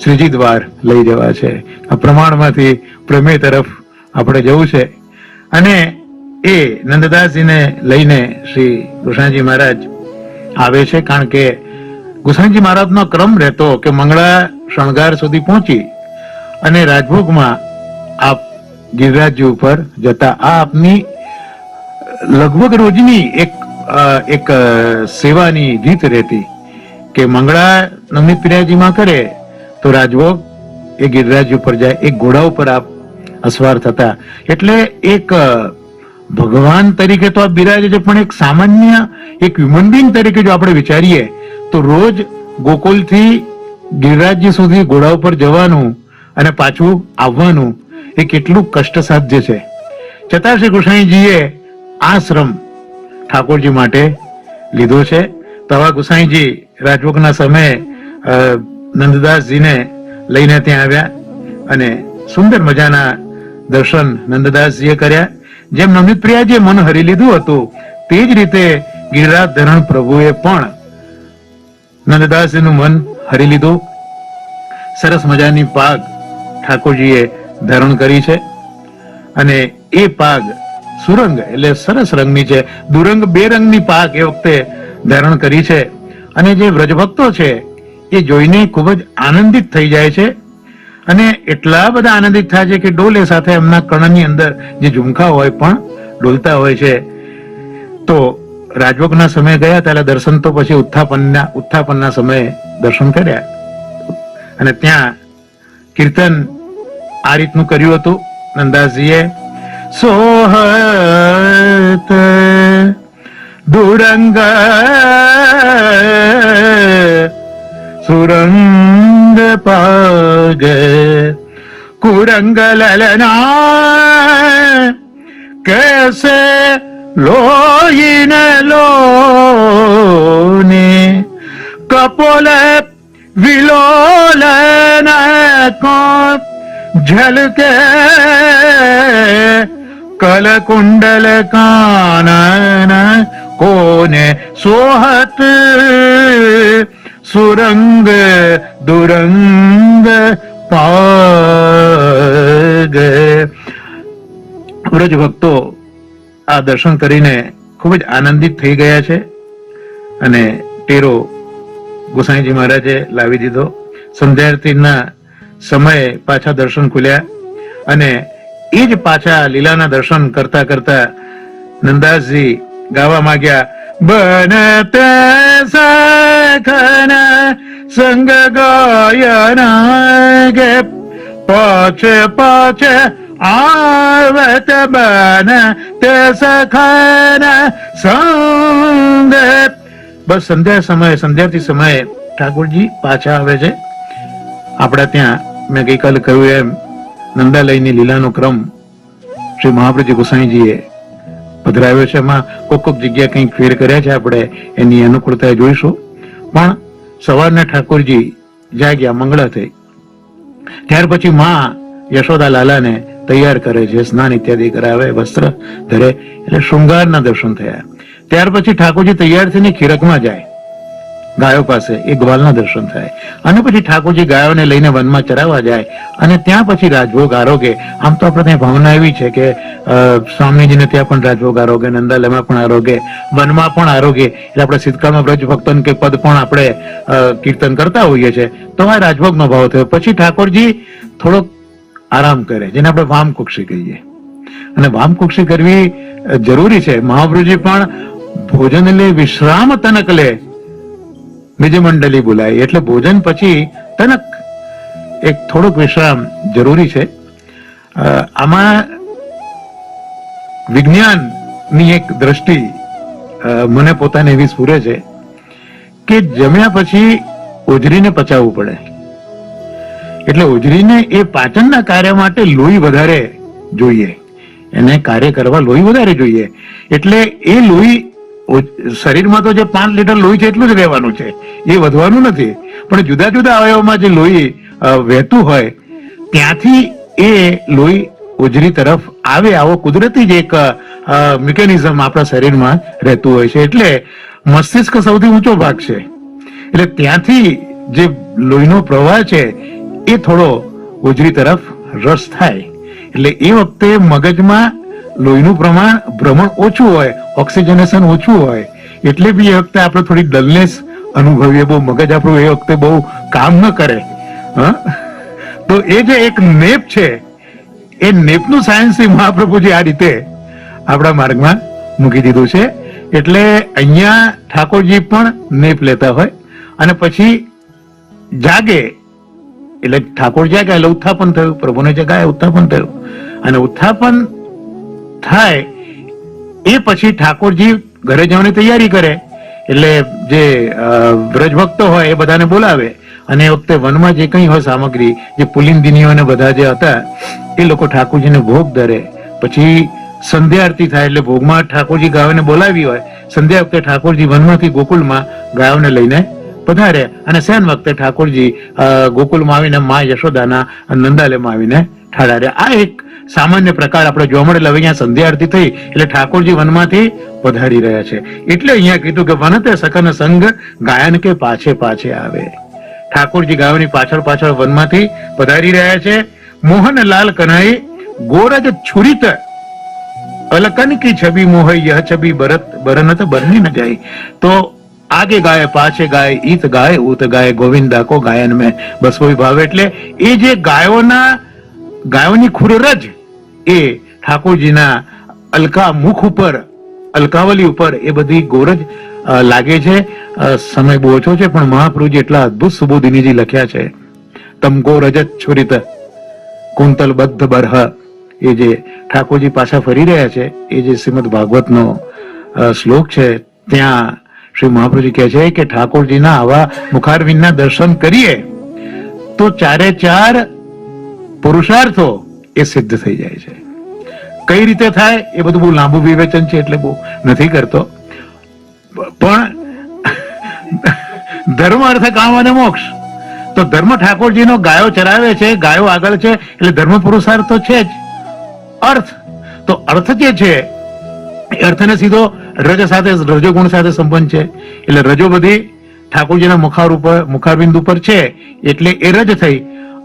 શ્રીજી દ્વાર લઈ જવા છે. આ પ્રમાણમાંથી પ્રમેય તરફ આપણે જવું છે અને એ નંદદાસજીને લઈને શ્રી ગુસાઈજી મહારાજ આવે છે. કારણ કે ગુસાઈજી મહારાજનો ક્રમ રહેતો કે મંગળા શણગાર સુધી પહોંચી અને રાજભોગમાં આપ ગિરિરાજજી ઉપર જતા. આ આપની લગભગ રોજની એક સેવાની રીત રહેતી કે મંગળા નવનીત પિરાજીમાં કરે તો રાજભોગ એ ગિરિરાજ ઉપર જાય. એક ઘોડા ઉપર આપ અસવાર થતા. એટલે એક ભગવાન તરીકે તો આપ બિરાજે છે પણ એક સામાન્ય એક હ્યુમન બીંગ તરીકે જો આપણે વિચારીએ તો રોજ ગોકુલથી ગિરિરાજજી સુધી ઘોડા ઉપર જવાનું અને પાછું આવવાનું એ કેટલું કષ્ટસાધ્ય છે. છતાં શ્રી ગોસાઈજીએ આ શ્રમ ઠાકોરજી માટે લીધો છે. તો આવા ગોસાઈજી રાજભોગના સમયે નંદદાસજીને લઈને ત્યાં આવ્યા અને સુંદર મજાના દર્શન નંદદાસજીએ કર્યા. જેમ નવનીતપ્રિયાજીએ મન હરી લીધું હતું તે જ રીતે ગિરિરાજ ધરણ પ્રભુએ પણ નંદદાસજીનું મન હરી લીધું. સરસ મજાની પાગ ઠાકોરજીએ ધારણ કરી છે અને એ પાગ સુરંગ એટલે સરસ રંગની છે. દુરંગ બે રંગની પાગ એ વખતે ધારણ કરી છે અને જે વ્રજભક્તો છે એ જોઈને ખૂબ જ આનંદિત થઈ જાય છે અને એટલા બધા આનંદિત થાય છે કે ડોલે સાથે એમના કર્ણની અંદર જે ઝુમખા હોય પણ ડોલતા હોય છે. તો રાજભોગના સમયે ગયા ત્યારે દર્શન તો પછી ઉત્થાપનના સમયે દર્શન કર્યા અને ત્યાં કીર્તન આ રીતનું કર્યું હતું નંદાસજીએ. સોહત દુરંગ સુરંગ પાગ કુરંગ લલના कैसे लोयिन लोने कपोल विलोलन को झलके कल कुंडल कानन कोने सोहत सुरंग दुरंग पाग. વ્રજ ભક્તો આ દર્શન કરીને ખૂબ જ આનંદિત થઈ ગયા છે અને ટેરો ગોસાઈજી મહારાજે લાવી દીધો. સંધ્યાઆરતીના સમયે પાછા દર્શન ખુલ્યા અને એ જ પાછા લીલાના દર્શન કરતા કરતા નંદાસજી ગાવા માંગ્યા. બનત સખન સંગ ગાયના ગે પાછે પાછે आवत बन ते सखन संग. બસ સંધ્યાથી સમયે ઠાકોરજી પાછા આવે છે. આપણા ત્યાં મેં ગઈકાલે કહ્યું એમ નંદાલયની લીલાનો ક્રમ શ્રી મહાપ્રભુજી ગોસાઈજીએ પધરાવ્યો છે. એમાં કોક જગ્યા કંઈક ફેર કર્યા છે, આપણે એની અનુકૂળતા જોઈશું. પણ સવારના ઠાકોરજી જાગ્યા, મંગળા થઈ, ત્યાર પછી માં યશોદા લાલાને તૈયાર કરે છે, સ્નાન ઇત્યાદિ કરાવે, વસ્ત્ર ધરે, એટલે શૃંગારના દર્શન થયા. ત્યાર પછી ઠાકોરજી તૈયાર થઈને ખીરકમાં જાય ગાયો પાસે, એ ગ્વાલના દર્શન થાય અને પછી ઠાકોરજી ગાયોને લઈને વનમાં ચરાવવા જાય અને ત્યાં પછી રાજભોગ આરોગે. આમ તો આપણે ત્યાં ભાવના એવી છે કે સ્વામીજીને ત્યાં પણ રાજભોગ આરોગે, નંદાલયમાં પણ આરોગે, વનમાં પણ આરોગે. એટલે આપણે શીતકાળમાં બ્રજ ભક્તન કે પદ પણ આપણે કીર્તન કરતા હોઈએ છીએ. તો આ રાજભોગનો ભાવ થયો. પછી ઠાકોરજી થોડોક આરામ કરે, જેને આપણે વામકુક્ષી કહીએ, અને વામકુક્ષી કરવી જરૂરી છે. મહાપ્રભુજી પણ ભોજન લે વિશ્રામ તનક લે નિજ મંડળી બોલાય, એટલે ભોજન પછી તનક એક થોડોક વિશ્રામ જરૂરી છે. આમાં વિજ્ઞાનની એક દ્રષ્ટિ મને પોતાને એવી સ્ફુરે છે કે જમ્યા પછી ઓજરીને પચાવવું પડે, એટલે ઓજરીને એ પાચનના કાર્ય માટે લોહી વધારે જોઈએ, એને કાર્ય કરવા લોહી વધારે જોઈએ. એટલે એ લોહી શરીરમાં તો જે 5 લીટર લોહી છે એટલું જ રહેવાનું છે, એ વધવાનું નથી. પણ જુદા જુદા અવયવમાં જે લોહી વહેતું હોય ત્યાંથી એ લોહી ઓજરી તરફ આવે, આવો કુદરતી જ એક મિકેનિઝમ આપણા શરીરમાં રહેતું હોય છે. એટલે મસ્તિષ્ક સૌથી ઊંચો ભાગ છે, એટલે ત્યાંથી જે લોહીનો પ્રવાહ છે એ થોડો ઓજરી તરફ રસ થાય. એટલે એ વખતે મગજમાં લોહીનું ભ્રમણ ઓછું હોય, ઓક્સિજનેશન ઓછું હોય, એટલે બી એ વખતે આપણે થોડી ડલનેસ અનુભવીએ, બહુ મગજ આપણું એ વખતે બહુ કામ ન કરે. તો એ જે એક નેપ છે, એ નેપનું સાયન્સ મહાપ્રભુજી આ રીતે આપણા માર્ગમાં મૂકી દીધું છે. એટલે અહીંયા ઠાકોરજી પણ નેપ લેતા હોય અને પછી જાગે, એટલે ઠાકોર જાગે એટલે ઉત્થાપન થયું, પ્રભુને જગાય ઉત્થાપન થયું. અને ઉત્થાપન થાય એ પછી ઠાકોરજી ઘરે જવાની તૈયારી કરે, એટલે જે વ્રજ ભક્તો હોય એ બધાને બોલાવે અને એ વખતે વનમાં જે કંઈ હોય સામગ્રી, જે પુલિંદિનીઓ અને બધા જે હતા એ લોકો ઠાકોરજીને ભોગ ધરે. પછી સંધ્યા આરતી થાય એટલે ભોગમાં ઠાકોરજી ગાયોને બોલાવી હોય, સંધ્યા વખતે ઠાકોરજી વનમાંથી ગોકુળમાં ગાયોને લઈને પધારે અને શેન વખતે ઠાકોરજી ગોકુળમાં આવીને મા યશોદાના નંદાલયમાં આવીને ઠાડારે. આ એક સામાન્ય પ્રકાર આપણે જોવા મળે. હવે અહીંયા સંધ્યા આરતી થઈ એટલે ઠાકોરજી વનમાંથી પધારી રહ્યા છે. એટલે અહીંયા કીધું કે વનતે સખન સંગ ગાયન કે પાછે પાછે આવે. ઠાકોરજી ગાયોની પાછળ પાછળ વનમાંથી પધારી રહ્યા છે. મોહનલાલ કનાઈ ગોરજ છુરિત અલકન કી છબી મોહ યહ છબી બરનત બરની ન જાય. તો આગે ગાય પાછે ગાય ઈત ગાય ઉત ગાય ગોવિંદા કો ગાયન में બસ કોઈ ભાવ. એટલે એ જે ગાયોની ખુરરજ એ ઠાકોરજીના અલકા મુખ ઉપર, અલકાવલી ઉપર એ બધી ગોરજ લાગે છે. સમય બહુ ઓછો છે પણ મહાપ્રભુજી એટલા અદભુત સુબોધિનીજી લખ્યા છે. તમ ગોરજ છુરિત કુંતલ બદ્ધ બરહ, એ જે ઠાકોરજી પાછા ફરી રહ્યા છે એ જે શ્રીમદ ભાગવતનો શ્લોક છે ત્યાં શ્રી મહાપ્રભુજી કહે છે કે ઠાકોરજીના આવા મુખારવિંદના દર્શન કરીએ તો ચારે ચાર પુરુષાર્થો એ સિદ્ધ થઈ જાય છે. કઈ રીતે થાય એ બધું બહુ લાંબુ વિવેચન છે એટલે બહુ નથી કરતો. પણ ધર્મ, અર્થ, કામ અને મોક્ષ. તો ધર્મ ઠાકોરજીનો ગાયો ચરાવે છે, ગાયો આગળ છે એટલે ધર્મ પુરુષાર્થ તો છે જ. અર્થ તો અર્થ જે છે એ અર્થને સીધો રજ સાથે, રજોગુણ સાથે સંબંધ છે. એટલે રજો બધી ઠાકોરજીના મુખારબિંદ ઉપર છે એટલે એ રજ થઈ.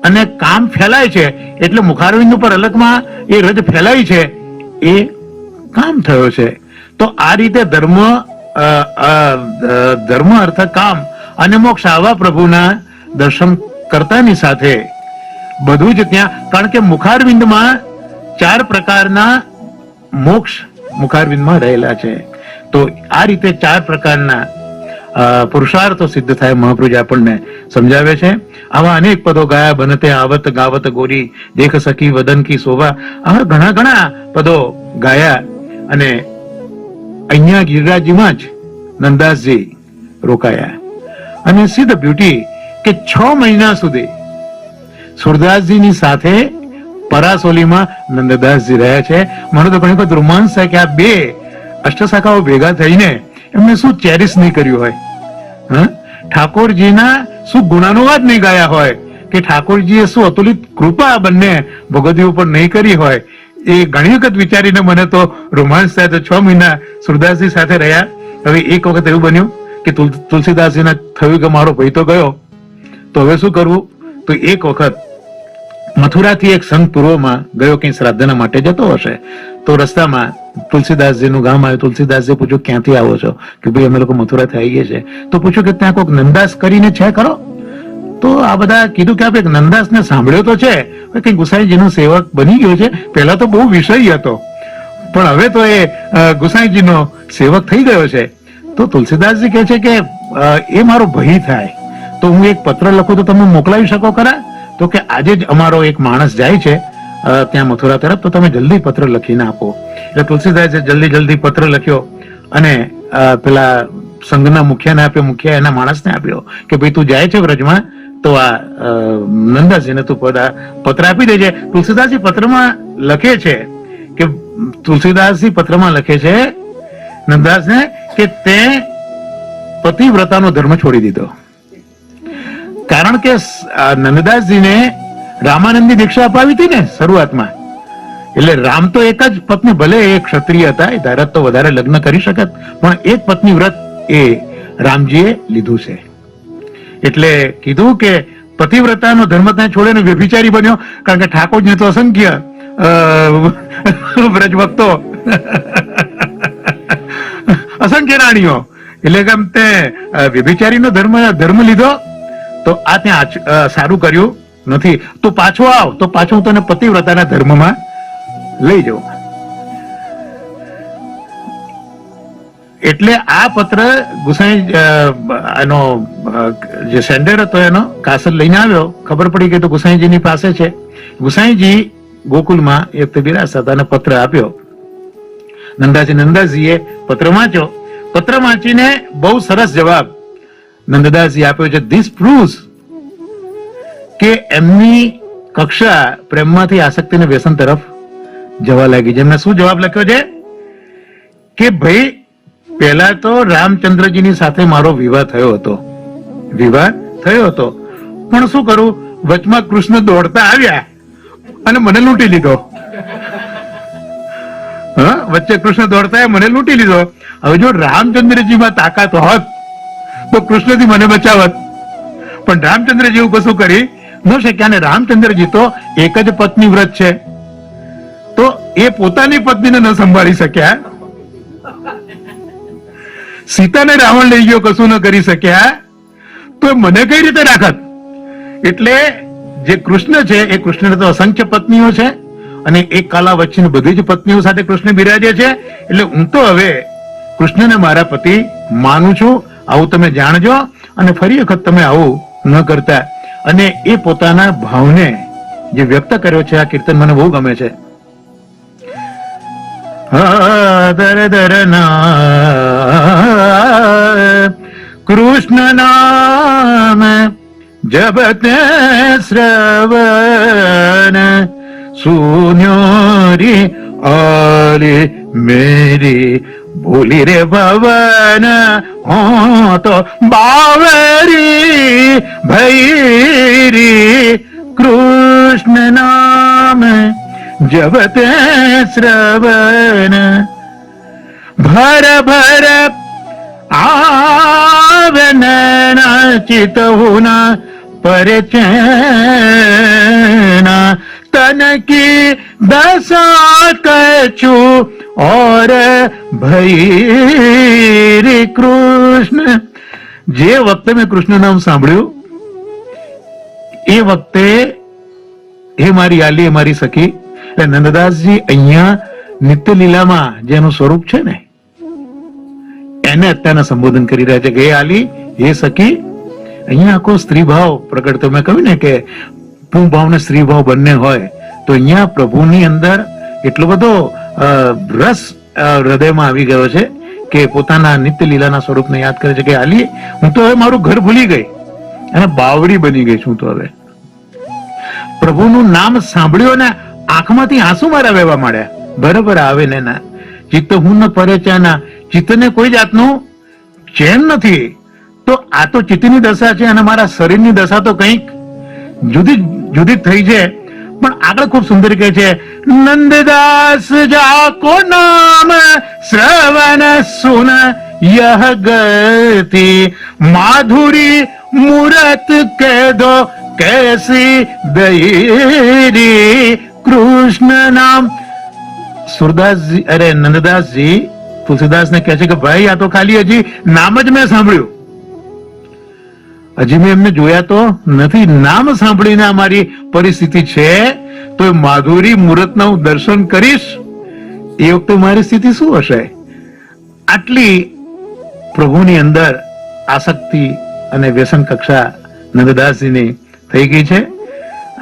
અને કામ ફેલાય છે એટલે મુખારબિંદ ઉપર અલગમાં એ રજ ફેલાય છે એ કામ થયો છે. તો આ રીતે ધર્મ, અર્થ, કામ અને મોક્ષ આવા પ્રભુના દર્શન કરતાની સાથે બધું જ ત્યાં. કારણ કે મુખારબિંદમાં 4 પ્રકારના મોક્ષ મુખારબિંદમાં રહેલા છે. તો આ રીતે 4 પ્રકારના પુરુષાર્થો સિદ્ધ થાય મહાપ્રભુજી આપણને સમજાવે છે. આવા અનેક પદો ગાયા બનતે આવત ગાવત ગોરી દેખ સખી વદન કી શોભા. આવા ઘણા ઘણા પદો ગાયા. અને અહીંયા ગિરિરાજજીમાં જ નંદાસજી રોકાયા. અને સિદ્ધ બ્યુટી કે 6 મહિના સુધી સુરદાસજીની સાથે પરાસોલીમાં નંદદાસજી રહ્યા છે. મને તો ઘણી વખત રોમાંચ થાય કે આ 2 અષ્ટશાખાઓ ભેગા થઈને એમને શું ચેરિસ નહીં કર્યું હોય, ઠાકોરજીના શું ગુણાનુવાદ નહીં ગાયા હોય, કે ઠાકોરજીએ શું અતુલિત કૃપા બંને ભગવતીઓ પર નહીં કરી હોય. એ ઘણી વખત વિચારીને મને તો રોમાંચ થાય. તો 6 મહિના સુરદાસજી સાથે રહ્યા. હવે એક વખત એવું બન્યું કે તુલસીદાસજીને થયું કે મારો ભાઈ તો ગયો, તો હવે શું કરવું? તો એક વખત મથુરાથી એક સંત પૂર્વમાં ગયો, કઈ શ્રાદ્ધના માટે જતો હશે. તો રસ્તામાં તુલસીદાસજીનું ગામ આવ્યું. તુલસીદાસજી પૂછ્યું ક્યાંથી આવો છો? કે ભાઈ અમે લોકો મથુરાથી આવીએ છીએ. તો પૂછ્યું કે ત્યાં કોઈક નંદાસ કરીને છે ખરો? તો આ બધા કીધું કે આપણે નંદાસને સાંભળ્યો તો છે, કઈ ગુસાઈજીનો સેવક બની ગયો છે. પહેલા તો બહુ વિષય હતો પણ હવે તો એ ગુસાઈજીનો સેવક થઈ ગયો છે. તો તુલસીદાસજી કહે છે કે એ મારો ભાઈ થાય તો હું એક પત્ર લખું તો તમે મોકલાવી શકો ખરા? તો કે આજે જ અમારો એક માણસ જાય છે ત્યાં મથુરા તરફ, તો તમે જલ્દી પત્ર લખીને આપો. એટલે તુલસીદાસે જલ્દી પત્ર લખ્યો અને પેલા સંઘના મુખિયાને આપ્યો. મુખિયા એના માણસને આપ્યો કે ભાઈ તું જાય છે વ્રજમાં તો આ નંદાજીને તું પત્ર આપી દેજે. તુલસીદાસજી પત્રમાં લખે છે કે નંદાસને કે તે પતિવ્રતાનો ધર્મ છોડી દીધો. કારણ કે નંદદાસજીને રામાનંદની દીક્ષા અપાવી હતી ને શરૂઆતમાં. એટલે રામ તો એક જ પત્ની, ભલે એ ક્ષત્રિય હતા, એ ધારત તો વધારે લગ્ન કરી શકત, પણ એક પત્ની વ્રત એ રામજીએ લીધું છે. એટલે કીધું કે પતિવ્રતાનો ધર્મ ત્યાં છોડીને વ્યભિચારી બન્યો. કારણ કે ઠાકોરજીને તો અસંખ્ય વ્રજ ભક્તો, અસંખ્ય રાણીઓ, એટલે કે તે વ્યભિચારીનો ધર્મ લીધો. તો આ ત્યાં સારું કર્યું નથી. તો પાછો આવ, તો પાછો હું તને પતિવ્રતાના ધર્મમાં લઈ જાઉં. એટલે આ પત્ર ગુસાઈ એનો જે સેન્ડર હતો એનો કાસર લઈને આવ્યો. ખબર પડી કે તો ગુસાઈજીની પાસે છે. ગુસાઈજી ગોકુલમાં એક બિરાજતા હતા અને પત્ર આપ્યો. નંદાજીએ પત્ર વાંચ્યો. પત્ર વાંચીને બહુ સરસ જવાબ નંદદાસજી આપ્યો છે. ધીસ પ્રૂવ્સ કે એમની કક્ષા પ્રેમમાંથી આસક્તિને વ્યસન તરફ જવા લાગી છે. એમને શું જવાબ લખ્યો છે કે ભાઈ પહેલા તો રામચંદ્રજીની સાથે મારો વિવાહ થયો હતો, પણ શું કરું, વચમાં કૃષ્ણ દોડતા આવ્યા અને મને લૂંટી લીધો. વચ્ચે કૃષ્ણ દોડતા મને લૂંટી લીધો. હવે જો રામચંદ્રજીમાં તાકાત હોત તો કૃષ્ણથી મને બચાવત, પણ રામચંદ્ર જેવું કશું કરી ન શક્યા. અને રામચંદ્રજી તો એક જ પત્ની વ્રત છે, તો એ પોતાની પત્નીને ન સંભાળી શક્યા. સીતાને રાવણ લઈ ગયો, કશું ન કરી શક્યા, તો મને કઈ રીતે રાખત? એટલે જે કૃષ્ણ છે એ કૃષ્ણને તો અસંખ્ય પત્નીઓ છે અને એક કાલા વચ્ચેની બધી જ પત્નીઓ સાથે કૃષ્ણ બિરાજે છે. એટલે હું તો હવે કૃષ્ણને મારા પતિ માનું છું. આવું તમે જાણજો અને ફરી વખત તમે આવું ન કરતા. અને એ પોતાના ભાવને જે વ્યક્ત કર્યો છે, આ કીર્તન મને બહુ ગમે છે. કૃષ્ણ નામ જબતે શ્રવણ સુન્યોરી આલી મેરી ભૂલી રે ભવન હો તો બાવરી ભૈરી. કૃષ્ણ નામ જબતે શ્રવણ ભર ભર આવન ચિતહુના परिचैना तन की दशा कछु और भैरी કૃષ્ણ. જે વખતે મેં કૃષ્ણ નામ સાંભળ્યું એ વખતે હે મારી આલી, મારી સખી, નંદદાસજી અહીંયા નિત્ય લીલામાં જેનું સ્વરૂપ છે ને એને અત્યારના સંબોધન કરી રહ્યા છે કે હે આલી, હે સખી. અહીંયા આખો સ્ત્રી ભાવ પ્રગટ, તો મેં કહ્યું ને કે પું ભાવ ને સ્ત્રી ભાવ બંને હોય, તો અહીંયા પ્રભુની અંદર એટલો બધો રસ હૃદયમાં આવી ગયો છે કે પોતાના નિત્ય લીલાના સ્વરૂપને યાદ કરે છે કે આલી, હું તો હવે મારું ઘર ભૂલી ગઈ અને બાવડી બની ગઈ છું. તો હવે પ્રભુનું નામ સાંભળ્યું ને આંખમાંથી આંસુ મારા વહેવા માંડ્યા. બરાબર આવે ને ના ચિત્ત હું ન પરેચાના, ચિત્તને કોઈ જાતનું ચેન નથી. તો આ તો ચિત્તની દશા છે અને મારા શરીરની દશા તો કંઈક જુદી જુદી થઈ છે. પણ આગળ ખૂબ સુંદર કહે છે, નંદદાસ જાકો નામ શ્રવણ સુન યહ ગતિ માધુરી મૂરત કે દો कैसी दयरी. કૃષ્ણ નામ સુરદાસજી, અરે નંદદાસજી તુલસીદાસ ને કહે છે કે ભાઈ આ તો ખાલી હજી નામ જ મેં સાંભળ્યું, હજી મેં એમને જોયા તો નથી. નામ સાંભળીને અમારી પરિસ્થિતિ છે, તો માધુરી મુહૂર્તના હું દર્શન કરીશ એ વખતે મારી સ્થિતિ શું હશે? આટલી પ્રભુની અંદર આસક્તિ અને વ્યસન કક્ષા નંદદાસજીની થઈ ગઈ છે.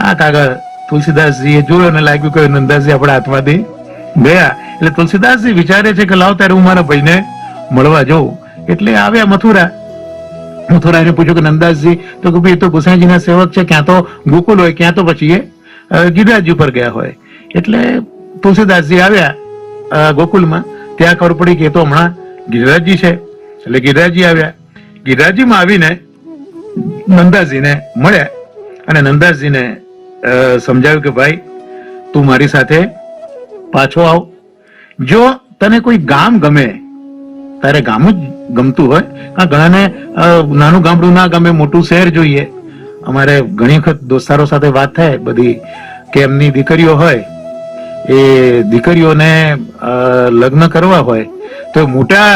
આ કાગળ તુલસીદાસજી એ જોયો અને લાગ્યું કે નંદદાસજી આપણા હાથમાંથી ગયા. એટલે તુલસીદાસજી વિચારે છે કે લાવ ત્યારે હું મારા ભાઈને મળવા જઉં. એટલે આવ્યા મથુરા. મથુરાને પૂછ્યું કે નંદદાસજી, તો કે ભાઈ એ તો ગુસાઈજીના સેવક છે, ક્યાં તો ગોકુલ હોય, ક્યાં તો પછી એ ગિરિરાજ ઉપર ગયા હોય. એટલે તુલસીદાસજી આવ્યા ગોકુલમાં. ત્યાં ખબર પડી કે એ તો હમણાં ગિરિરાજજી છે. એટલે ગિરિરાજજી આવ્યા. ગિરિરાજજીમાં આવીને નંદાજીને મળ્યા અને નંદાજીને સમજાવ્યું કે ભાઈ તું મારી સાથે પાછો આવ. જો તને કોઈ ગામ ગમે, તારે ગામ જ ગમતું હોય, ઘણાને નાનું ગામડું ના ગમે, મોટું શહેર જોઈએ. અમારે ઘણી વખત દોસ્તારો સાથે વાત થાય બધી કે એમની દીકરીઓ હોય, એ દીકરીઓને લગ્ન કરવા હોય તો મોટા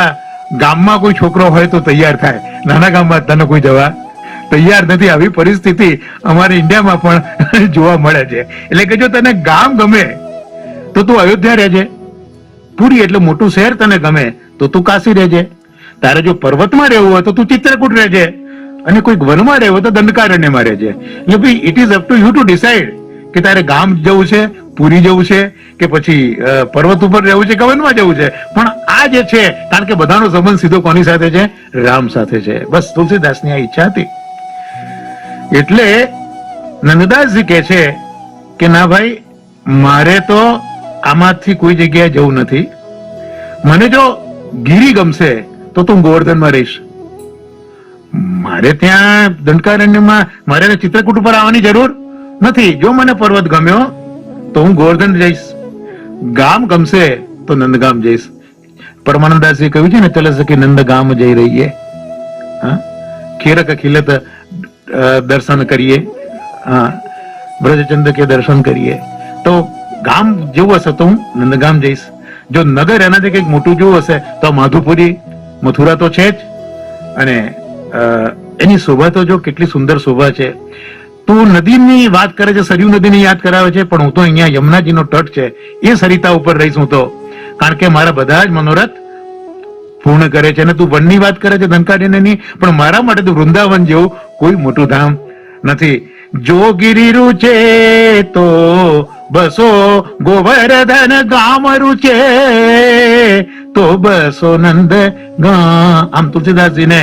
ગામમાં કોઈ છોકરો હોય તો તૈયાર થાય, નાના ગામમાં તને કોઈ જવા તૈયાર નથી. આવી પરિસ્થિતિ અમારે ઇન્ડિયામાં પણ જોવા મળે છે. એટલે કે જો તને ગામ ગમે તો તું અયોધ્યા રહેજે, પુરી એટલે મોટું શહેર તને ગમે તો તું કાશી રહેજે, તારે જો પર્વતમાં રહેવું હોય તો તું ચિત્રકૂટ રહેજે, અને કોઈ વનમાં રહેવું હોય તો દંડકારણ્યમાં રહેજે. એટલે ભાઈ it is up to you two decide કે તારે ગામ જવું છે, પુરી જવું છે કે પછી પર્વત ઉપર રહેવું છે કે વનમાં જવું છે, પણ આ જે છે, કારણ કે બધાનો સંબંધ સીધો કોની સાથે છે? રામ સાથે છે. બસ તુલસીદાસની આ ઈચ્છા હતી. એટલે નંદદાસજી કહે છે કે ના ભાઈ, મારે તો આમાંથી કોઈ જગ્યાએ જવું નથી. મને જો ગીરી ગમશે તો તું ગોવર્ધનમાં રહીશ. મારે ત્યાં દંડકારણ્યમાં મારે ચિત્રકૂટ ઉપર આવવાની જરૂર નથી. જો મને પર્વત ગમ્યો તો હું ગોવર્ધન જઈશ, ગામ ગમશે તો નંદગામ જઈશ. પરમાનંદાસજી કહ્યું છે ને, ચલે સખી નંદગામ જઈ રહીએ, ખેરક ખીલત દર્શન કરીએ, બ્રજચંદ કે દર્શન કરીએ. તો ગામ જેવું હશે તો હું નંદગામ જઈશ. જો નગર એનાથી કંઈક મોટું જેવું હશે તો માધુપુરી, મથુરા તો છે જ. અને એની શોભા તો જો કેટલી સુંદર શોભા છે. તું નદીની વાત કરે છે, સરયુ નદીની યાદ કરાવે છે, પણ હું તો અહીંયા યમુનાજીનો તટ છે એ સરિતા ઉપર રહીશ હું તો, કારણ કે મારા બધા જ મનોરથ પૂર્ણ કરે છે. અને તું વનની વાત કરે છે દંડકારણ્યની, પણ મારા માટે તો વૃંદાવન જેવું કોઈ મોટું ધામ નથી. જો ગિરી રૂચે તો બસો ગોવર્ધન ગામ રૂચે તો બસો નંદ ગામ. આમ તુલસીદાસજીને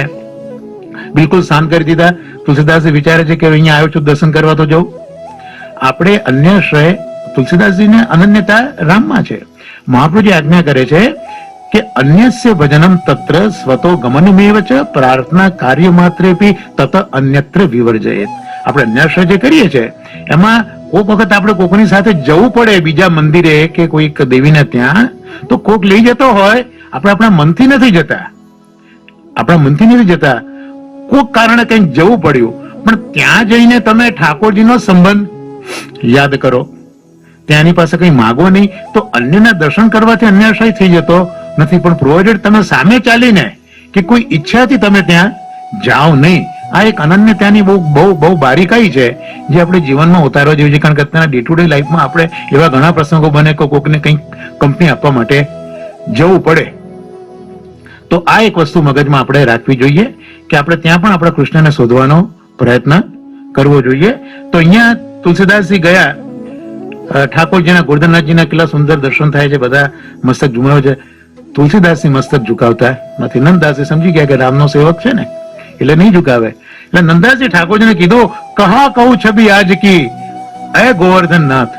બિલકુલ શાંત કરી દીધા. તુલસીદાસજી વિચારે છે કે અહીંયા આવ્યો છું દર્શન કરવા તો જવું. આપણે અન્ય શ્રેય તુલસીદાસજીને અનન્યતા રામમાં છે. મહાપ્રભુજી આજ્ઞા કરે છે કે અન્યસ્ય ભજનમ તત્ર સ્વતો ગમનમેવ ચ પ્રાર્થના કાર્ય માત્રેપી તત અન્યત્ર વિવર્જયેત. આપણે અન્યાશ્રય જે કરીએ છીએ એમાં કોઈક વખત આપણે કોકની સાથે જવું પડે, બીજા મંદિરે કે કોઈક દેવીને ત્યાં, તો કોક લઈ જતો હોય, આપણે આપણા મનથી નથી જતા, આપણા મનથી નથી જતા, કોઈક કારણે કંઈક જવું પડ્યું, પણ ત્યાં જઈને તમે ઠાકોરજીનો સંબંધ યાદ કરો, ત્યાંની પાસે કંઈ માગો નહીં, તો અન્યના દર્શન કરવાથી અન્યાશ્રય થઈ જતો નથી. પણ પ્રોવાઇડેડ તમે સામે ચાલીને કે કોઈ ઈચ્છાથી તમે ત્યાં જાઓ નહીં. આ એક અનન્યતાની બહુ બહુ બહુ બારીકાઈ છે જે આપણે જીવનમાં ઉતારવા જેવી છે. કારણ કે અત્યારના ડે ટુ ડે લાઈફમાં આપણે એવા ઘણા પ્રસંગો બને કે કોકને કંઈક કંપની આપવા માટે જવું પડે. તો આ એક વસ્તુ મગજમાં આપણે રાખવી જોઈએ કે આપણે ત્યાં પણ આપણા કૃષ્ણને શોધવાનો પ્રયત્ન કરવો જોઈએ. તો અહીંયા તુલસીદાસજી ગયા, ઠાકોરજીના ગોરધનનાથજીના કેટલા સુંદર દર્શન થાય છે, બધા મસ્તક ઝુમાવે છે. તુલસીદાસજી મસ્તક ઝુકાવતા નથી. નંદદાસજી સમજી ગયા કે રામનો સેવક છે ને એટલે નહીં ઝુકાવે. એટલે નંદદાસજી ઠાકોરજીને કીધું, કહા કહું છબી આજ કી અય ગોવર્ધનનાથ,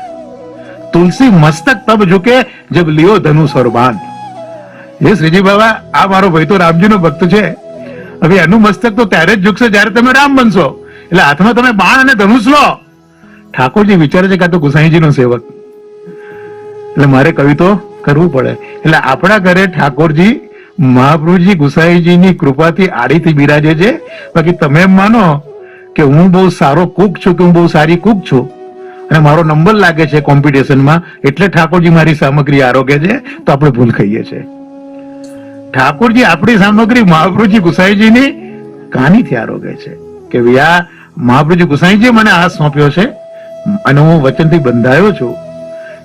તુલસી મસ્તક તબ ઝુકે જબ લિયો ધનુષ ઓર બાણ. એ શ્રીજી બાબા, આ મારો ભાઈ તો રામજીનો ભક્ત છે, હવે એનું મસ્તક તો ત્યારે જ ઝુકશે જયારે તમે રામ બનશો, એટલે હાથમાં તમે બાણ અને ધનુષ લો. ઠાકોરજી વિચારે છે કે આ તો ગુસાઈજીનો સેવક, એટલે મારે કવિ તો કરવું પડે. એટલે આપણા ઘરે ઠાકોરજી મહાપ્રભુજી ગુસાઈજીની કૃપાથી આડીથી બિરાજે છે. બાકી તમે એમ માનો કે હું બહુ સારો કુક છું, કે હું બહુ સારી કુક છું અને મારો નંબર લાગે છે કોમ્પિટિશનમાં એટલે ઠાકોરજી મારી સામગ્રી આરોગે છે, તો આપણે ભૂલ ખાઈએ છીએ. ઠાકોરજી આપણી સામગ્રી મહાપ્રભુજી ગુસાઈજીની કહાનીથી આરોગે છે કે ભાઈ આ મહાપ્રભુજી ગુસાઈજી મને આ સોંપ્યો છે અને હું વચનથી બંધાયો છું.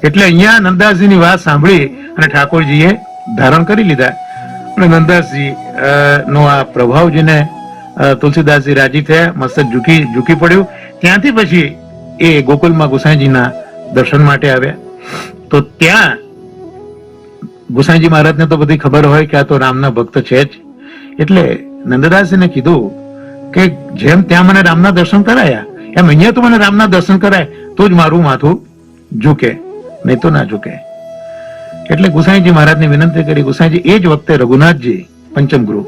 એટલે અહીંયા નંદદાસજીની વાત સાંભળી અને ઠાકોરજીએ ધારણ કરી લીધા. અને નંદદાસજી નો આ પ્રભાવ જોઈને તુલસીદાસજી રાજી થયા, મસ્તક ઝૂકી પડ્યું. ત્યાંથી પછી એ ગોકુલમાં ગુસાઈજીના દર્શન માટે આવ્યા. તો ત્યાં ગુસાઈજી મહારાજને તો બધી ખબર હોય કે આ તો રામના ભક્ત છે જ, એટલે નંદદાસજીને કીધું કે જેમ ત્યાં મને રામના દર્શન કરાયા એમ અહીંયા તો મને રામના દર્શન કરાય તો જ મારું માથું ઝૂકે, નહીં તો ના ઝૂકે. એટલે ગુસાઈજી મહારાજને વિનંતી કરી. ગુસાઈજી એ જ વખતે રઘુનાથજી પંચમ ગુરુ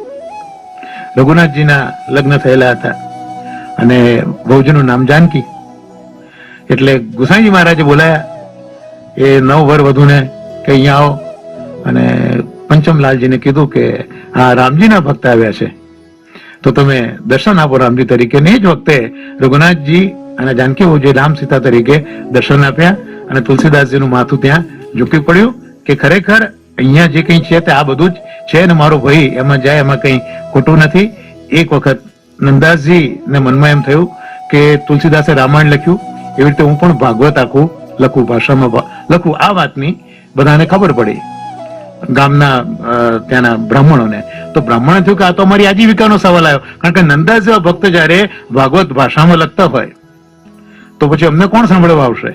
રઘુનાથજીના લગ્ન થયેલા હતા અને વહુજીનું નામ જાનકી. એટલે ગુસાઈજી મહારાજે બોલાયા એ 9 વર વધુને કે અહીંયા આવો, અને પંચમલાલજીને કીધું કે આ રામજીના ભક્ત આવ્યા છે તો તમે દર્શન આપો રામજી તરીકે. ને જ વખતે રઘુનાથજી અને જાનકી વહુજીએ રામ સીતા તરીકે દર્શન આપ્યા અને તુલસીદાસજીનું માથું ત્યાં ઝૂકી પડ્યું કે ખરેખર અહીંયા જે કંઈ છે તે આ બધું જ છે ને મારો ભાઈ એમાં જાય એમાં કંઈ ખોટું નથી. એક વખત નંદદાસજી ને મનમાં એમ થયું કે તુલસીદાસે રામાયણ લખ્યું એવી રીતે હું પણ ભાગવત આખું લખું, ભાષામાં લખું. આ વાતની બધાને ખબર પડી ગામના ત્યાંના બ્રાહ્મણોને. તો બ્રાહ્મણ થયું કે આ તો અમારી આજીવિકાનો સવાલ આવ્યો, કારણ કે નંદદાસ જેવા ભક્ત જયારે ભાગવત ભાષામાં લખતા હોય તો પછી અમને કોણ સાંભળવા આવશે?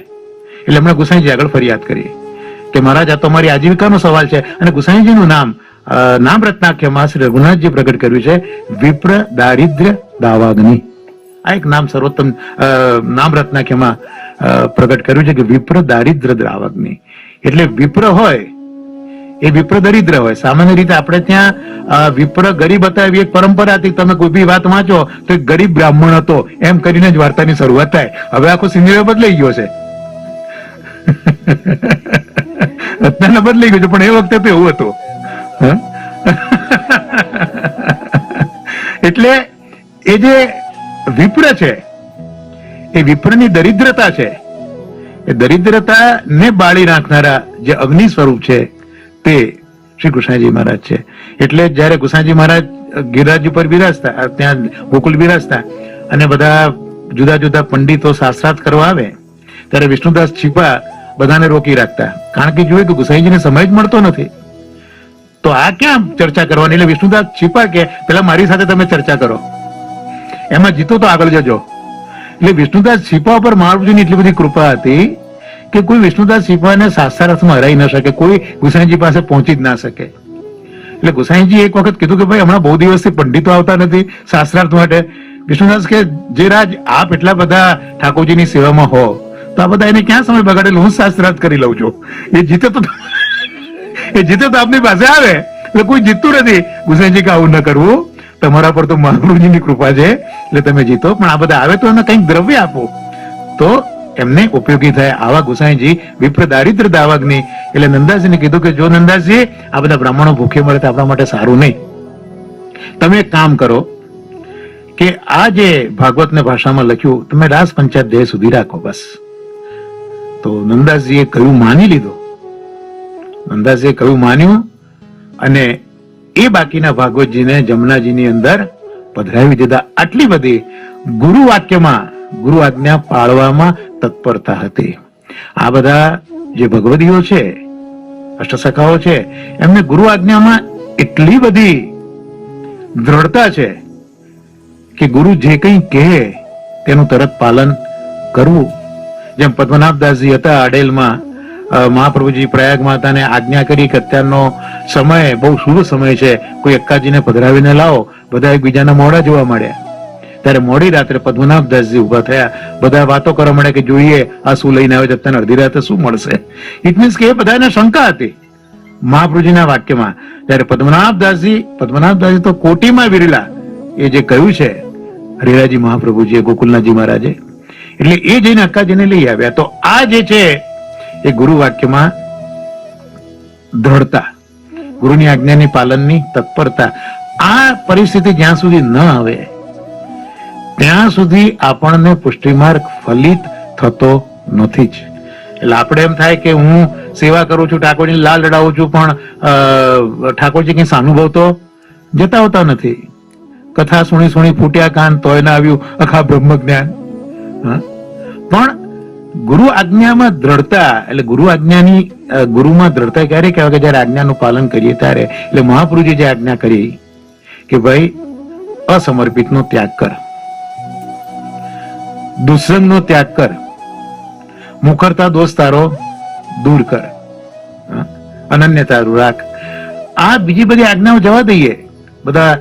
એટલે એમણે ગુસાઈજી આગળ ફરિયાદ કરી કે મહારાજ, આ તો અમારી આજીવિકાનો સવાલ છે. અને ગુસાઈજીનું નામ રત્નાખ્યમાં શ્રી રઘુનાથજી પ્રગટ કર્યું છે, વિપ્ર દારિદ્ર્ય દાવાગ્નિ. આ એક નામ સર્વોત્તમ નામ રત્નાખ્યમાં પ્રગટ કર્યું છે કે વિપ્ર દારિદ્ર દાવાગ્નિ. એટલે વિપ્ર હોય એ વિપ્ર દરિદ્ર હોય. સામાન્ય રીતે આપણે ત્યાં વિપ્ર ગરીબ હતા એવી એક પરંપરા હતી. તમે કોઈ બી વાત વાંચો તો એક ગરીબ બ્રાહ્મણ હતો એમ કરીને જ વાર્તાની શરૂઆત થાય. હવે આખો સિનેરિયો બદલાઈ ગયો છે, અત્યારે બદલાઈ ગયું છે, પણ એ વખતે તો એવું હતું. એટલે એ જે વિપ્ર છે એ વિપ્રની દરિદ્રતા છે, એ દરિદ્રતા ને બાળી નાખનારા જે અગ્નિ સ્વરૂપ છે તે શ્રી કૃષ્ણજી મહારાજ છે. એટલે જયારે કૃષ્ણજી મહારાજ ગિરિરાજ ઉપર બિરાજતા, ત્યાં ગોકુલ બિરાજતા અને બધા જુદા જુદા પંડિતો શાસ્ત્રાર્થ કરવા આવે ત્યારે વિષ્ણુદાસ છીપા બધાને રોકી રાખતા. કારણ કે જોઈએ કે ગુસાઈજીને સમય જ મળતો નથી, તો આ ક્યાં ચર્ચા કરવાની. એટલે વિષ્ણુદાસ છીપા કે પેલા મારી સાથે તમે ચર્ચા કરો, એમાં જીતો તો આગળ જજો. એટલે વિષ્ણુદાસ છીપા ઉપર મહાપ્રભુજીની એટલી બધી કૃપા હતી કે કોઈ વિષ્ણુદાસ છીપાને શાસ્ત્રાર્થમાં હરાઈ ન શકે, કોઈ ગુસાઈજી પાસે પહોંચી જ ના શકે. એટલે ગુસાઈજી એક વખત કીધું કે ભાઈ હમણાં બહુ દિવસથી પંડિતો આવતા નથી શાસ્ત્રાર્થ માટે. વિષ્ણુદાસ કે જે રાજ આપ એટલા બધા ઠાકોરજીની સેવામાં હો તો આ બધા એને ક્યાં સમય બગાડેલો, હું શાસ્ત્રાર્થ કરી લઉં છું. એ જીતે તો આપની પાસે આવે. એટલે કોઈ જીતતું નથી. ગુસાઈજી કે આવું ન કરવું, તમારા પર તો મહાપ્રભુજીની કૃપા છે એટલે તમે જીતો, પણ આ બધા આવે તો એને કંઈક દ્રવ્ય આપો તો એમને ઉપયોગી થાય. આવા ગુસાઈજી વિપ્ર દારિદ્ર દાવાગ્નિ. એટલે નંદાજીને કીધું કે જો નંદાજી આ બધા બ્રાહ્મણો ભૂખે મળે તો આપણા માટે સારું નહીં. તમે એક કામ કરો કે આ જે ભાગવતને ભાષામાં લખ્યું તમે રાસ પંચાયત દેહ સુધી રાખો બસ. તો નંદાજીએ કહ્યું માની લીધું. નંદાજીએ કહ્યું માન્યું અને એ બાકીના ભાગવતજીને જમનાજીની અંદર પધરાવી દીધા. આટલી બધી ગુરુ વાક્યમાં, ગુરુ આજ્ઞા પાળવામાં તત્પરતા હતી. આ બધા જે ભગવદીઓ છે, અષ્ટસખાઓ છે, એમને ગુરુ આજ્ઞામાં એટલી બધી દ્રઢતા છે કે ગુરુ જે કંઈ કહે તેનું તરત પાલન કરવું. જેમ પદ્મનાભદાસજી હતા અડેલમાં, મહાપ્રભુજી પ્રયાગ માતાને આજ્ઞા કરી કે અત્યારનો સમય બહુ શુભ સમય છે, કોઈ એકાજીને પધરાવીને લાવો. બધા એકબીજાના મોઢા જોવા મળ્યા. ત્યારે મોડી રાત્રે પદ્મનાભદાસજી ઉભા થયા, બધા વાતો કરવા મળે કે જોઈએ આ શું લઈને આવે છે, અત્યારે અડધી રાતે શું મળશે. ઇટ મીન્સ કે એ બધાને શંકા હતી મહાપ્રભુજીના વાક્યમાં. ત્યારે પદ્મનાભદાસજી તો કોટીમાં વિરલા એ જે કહ્યું છે હરિરાજી મહાપ્રભુજીએ, ગોકુલનાથજી મહારાજે, એટલે એ જઈને અક્કાજીને લઈ આવ્યા. તો આ જે છે એ ગુરુ વાક્યમાં દ્રઢતા, ગુરુની આજ્ઞાની પાલનની તત્પરતા. આ પરિસ્થિતિ જ્યાં સુધી ન આવે ત્યાં સુધી આપણને પુષ્ટિમાર્ગ ફલિત થતો નથી જ. એટલે આપણે એમ થાય કે હું સેવા કરું છું, ઠાકોરજીને લાલ લડાવું છું, પણ ઠાકોરજી કઈ સાનુભવ તો જતા હોતા નથી. કથા સુણી ફૂટ્યા કાન તોય ના આવ્યું અખા બ્રહ્મ જ્ઞાન. પણ ગુરુ આજ્ઞામાં દ્રઢતા, એટલે ગુરુ આજ્ઞાની ગુરુમાં દ્રઢતા ક્યારે કહેવાય કે જયારે આજ્ઞાનું પાલન કરીએ ત્યારે. એટલે મહાપુરુષે જે આજ્ઞા કરી કે ભાઈ અસમર્પિતનો ત્યાગ કર, દુષ્સંગનો ત્યાગ કર, મુખરતા દોષ તારો દૂર કર, અનન્ય તારું રાખ. આ બીજી બધી આજ્ઞાઓ જવા દઈએ. બધા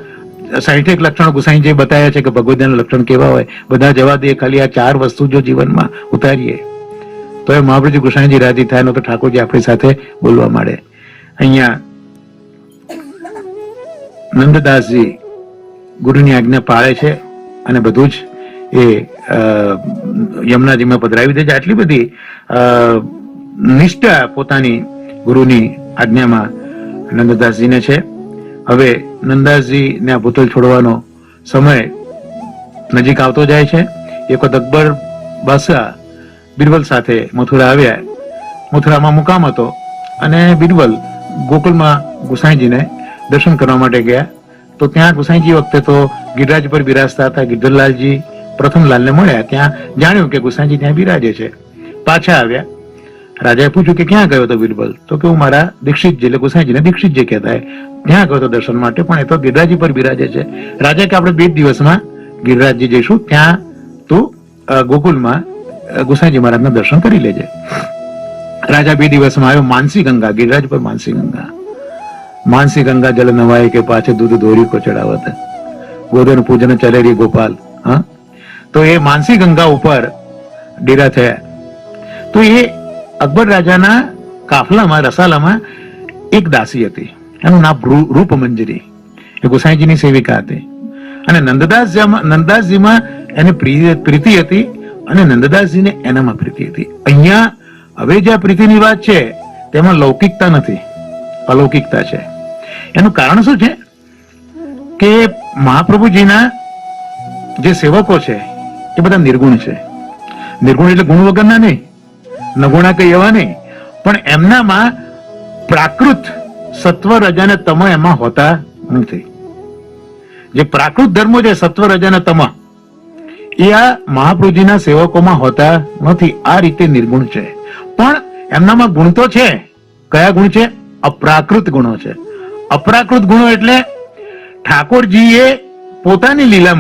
61 લક્ષણો ગુસાઈજી બતાવ્યા છે કે ભગવદ્ગીતાના લક્ષણ કેવા હોય, બધા જવા દઈએ. ખાલી આ 4 વસ્તુ જો જીવનમાં ઉતારીએ તો એ મહાપ્રભુજી ગુસાઈજી રાજી થાય, તો ઠાકોરજી આપણી સાથે બોલવા માંડે. અહીંયા નંદદાસજી ગુરુની આજ્ઞા પાળે છે અને બધું જ એ યમુનાજીમાં પધરાવી દે છે. આટલી બધી નિષ્ઠા પોતાની ગુરુની આજ્ઞામાં નંદદાસજીને છે. હવે નંદાસજીને આ ભૂતલ છોડવાનો સમય નજીક આવતો જાય છે. એક વખત અકબર બાદશાહ બિરબલ સાથે મથુરા આવ્યા. મથુરામાં મુકામ હતો અને બિરબલ ગોકુલમાં ગુસાઈજીને દર્શન કરવા માટે ગયા. તો ત્યાં ગુસાઈજી વખતે તો ગિરિરાજ પર બિરાજતા હતા. ગિરધરલાલજી પ્રથમલાલને મળ્યા, ત્યાં જાણ્યું કે ગુસાઈજી ત્યાં બિરાજે છે. પાછા આવ્યા. રાજાએ પૂછ્યું કે ક્યાં ગયો હતો બિરબલ? તો કે હું મારા દીક્ષિતજી, એટલે ગુસાઈજીને દીક્ષિતજી કહેતા, ત્યાં ગયો હતો દર્શન માટે, પણ એ તો ગિરિરાજી પર બિરાજે છે. રાજા કે આપણે 2 દિવસમાં ગિરિરાજજી જઈશું, ત્યાં તું ગોકુલમાં ગુસાઈજી મહારાજના દર્શન કરી લેજે. રાજા 2 દિવસમાં આવ્યો. માનસી ગંગા, ગિરિરાજ પર માનસી ગંગા, માનસી ગંગા જલ નવાય કે પાછે દૂધ દોરી કો ચડાવત, ગોધન પૂજન ચલે રી ગોપાલ. હા, તો એ માનસી ગંગા ઉપર ડેરા થયા. તો એ અકબર રાજાના કાફલામાં, રસાલામાં એક દાસી હતી, એનું નામ રૂપમંજરી. એ ગોસાઈજીની સેવિકા હતી. અને નંદદાસજીમાં એને પ્રીતિ હતી અને નંદદાસજીને એનામાં પ્રીતિ હતી. અહીંયા હવે જે આ પ્રીતિની વાત છે તેમાં લૌકિકતા નથી, અલૌકિકતા છે. એનું કારણ શું છે કે મહાપ્રભુજીના જે સેવકો છે એ બધા નિર્ગુણ છે. નિર્ગુણ એટલે ગુણ વગરના નહીં, નગુણા કઈ એવા નહીં, પણ એમનામાં પ્રાકૃત સત્વ રજ અને તમ એમાં હોતા નથી. જે પ્રાકૃત ધર્મો છે સત્વ રજ અને તમ એ આ મહાપ્રભુજીના સેવકોમાં હોતા નથી. આ રીતે નિર્ગુણ છે. પણ એમનામાં ગુણ તો છે. કયા ગુણ છે? અપ્રાકૃત ગુણો છે. અપ્રાકૃત ગુણો એટલે ઠાકોરજીએ પોતાની લીલા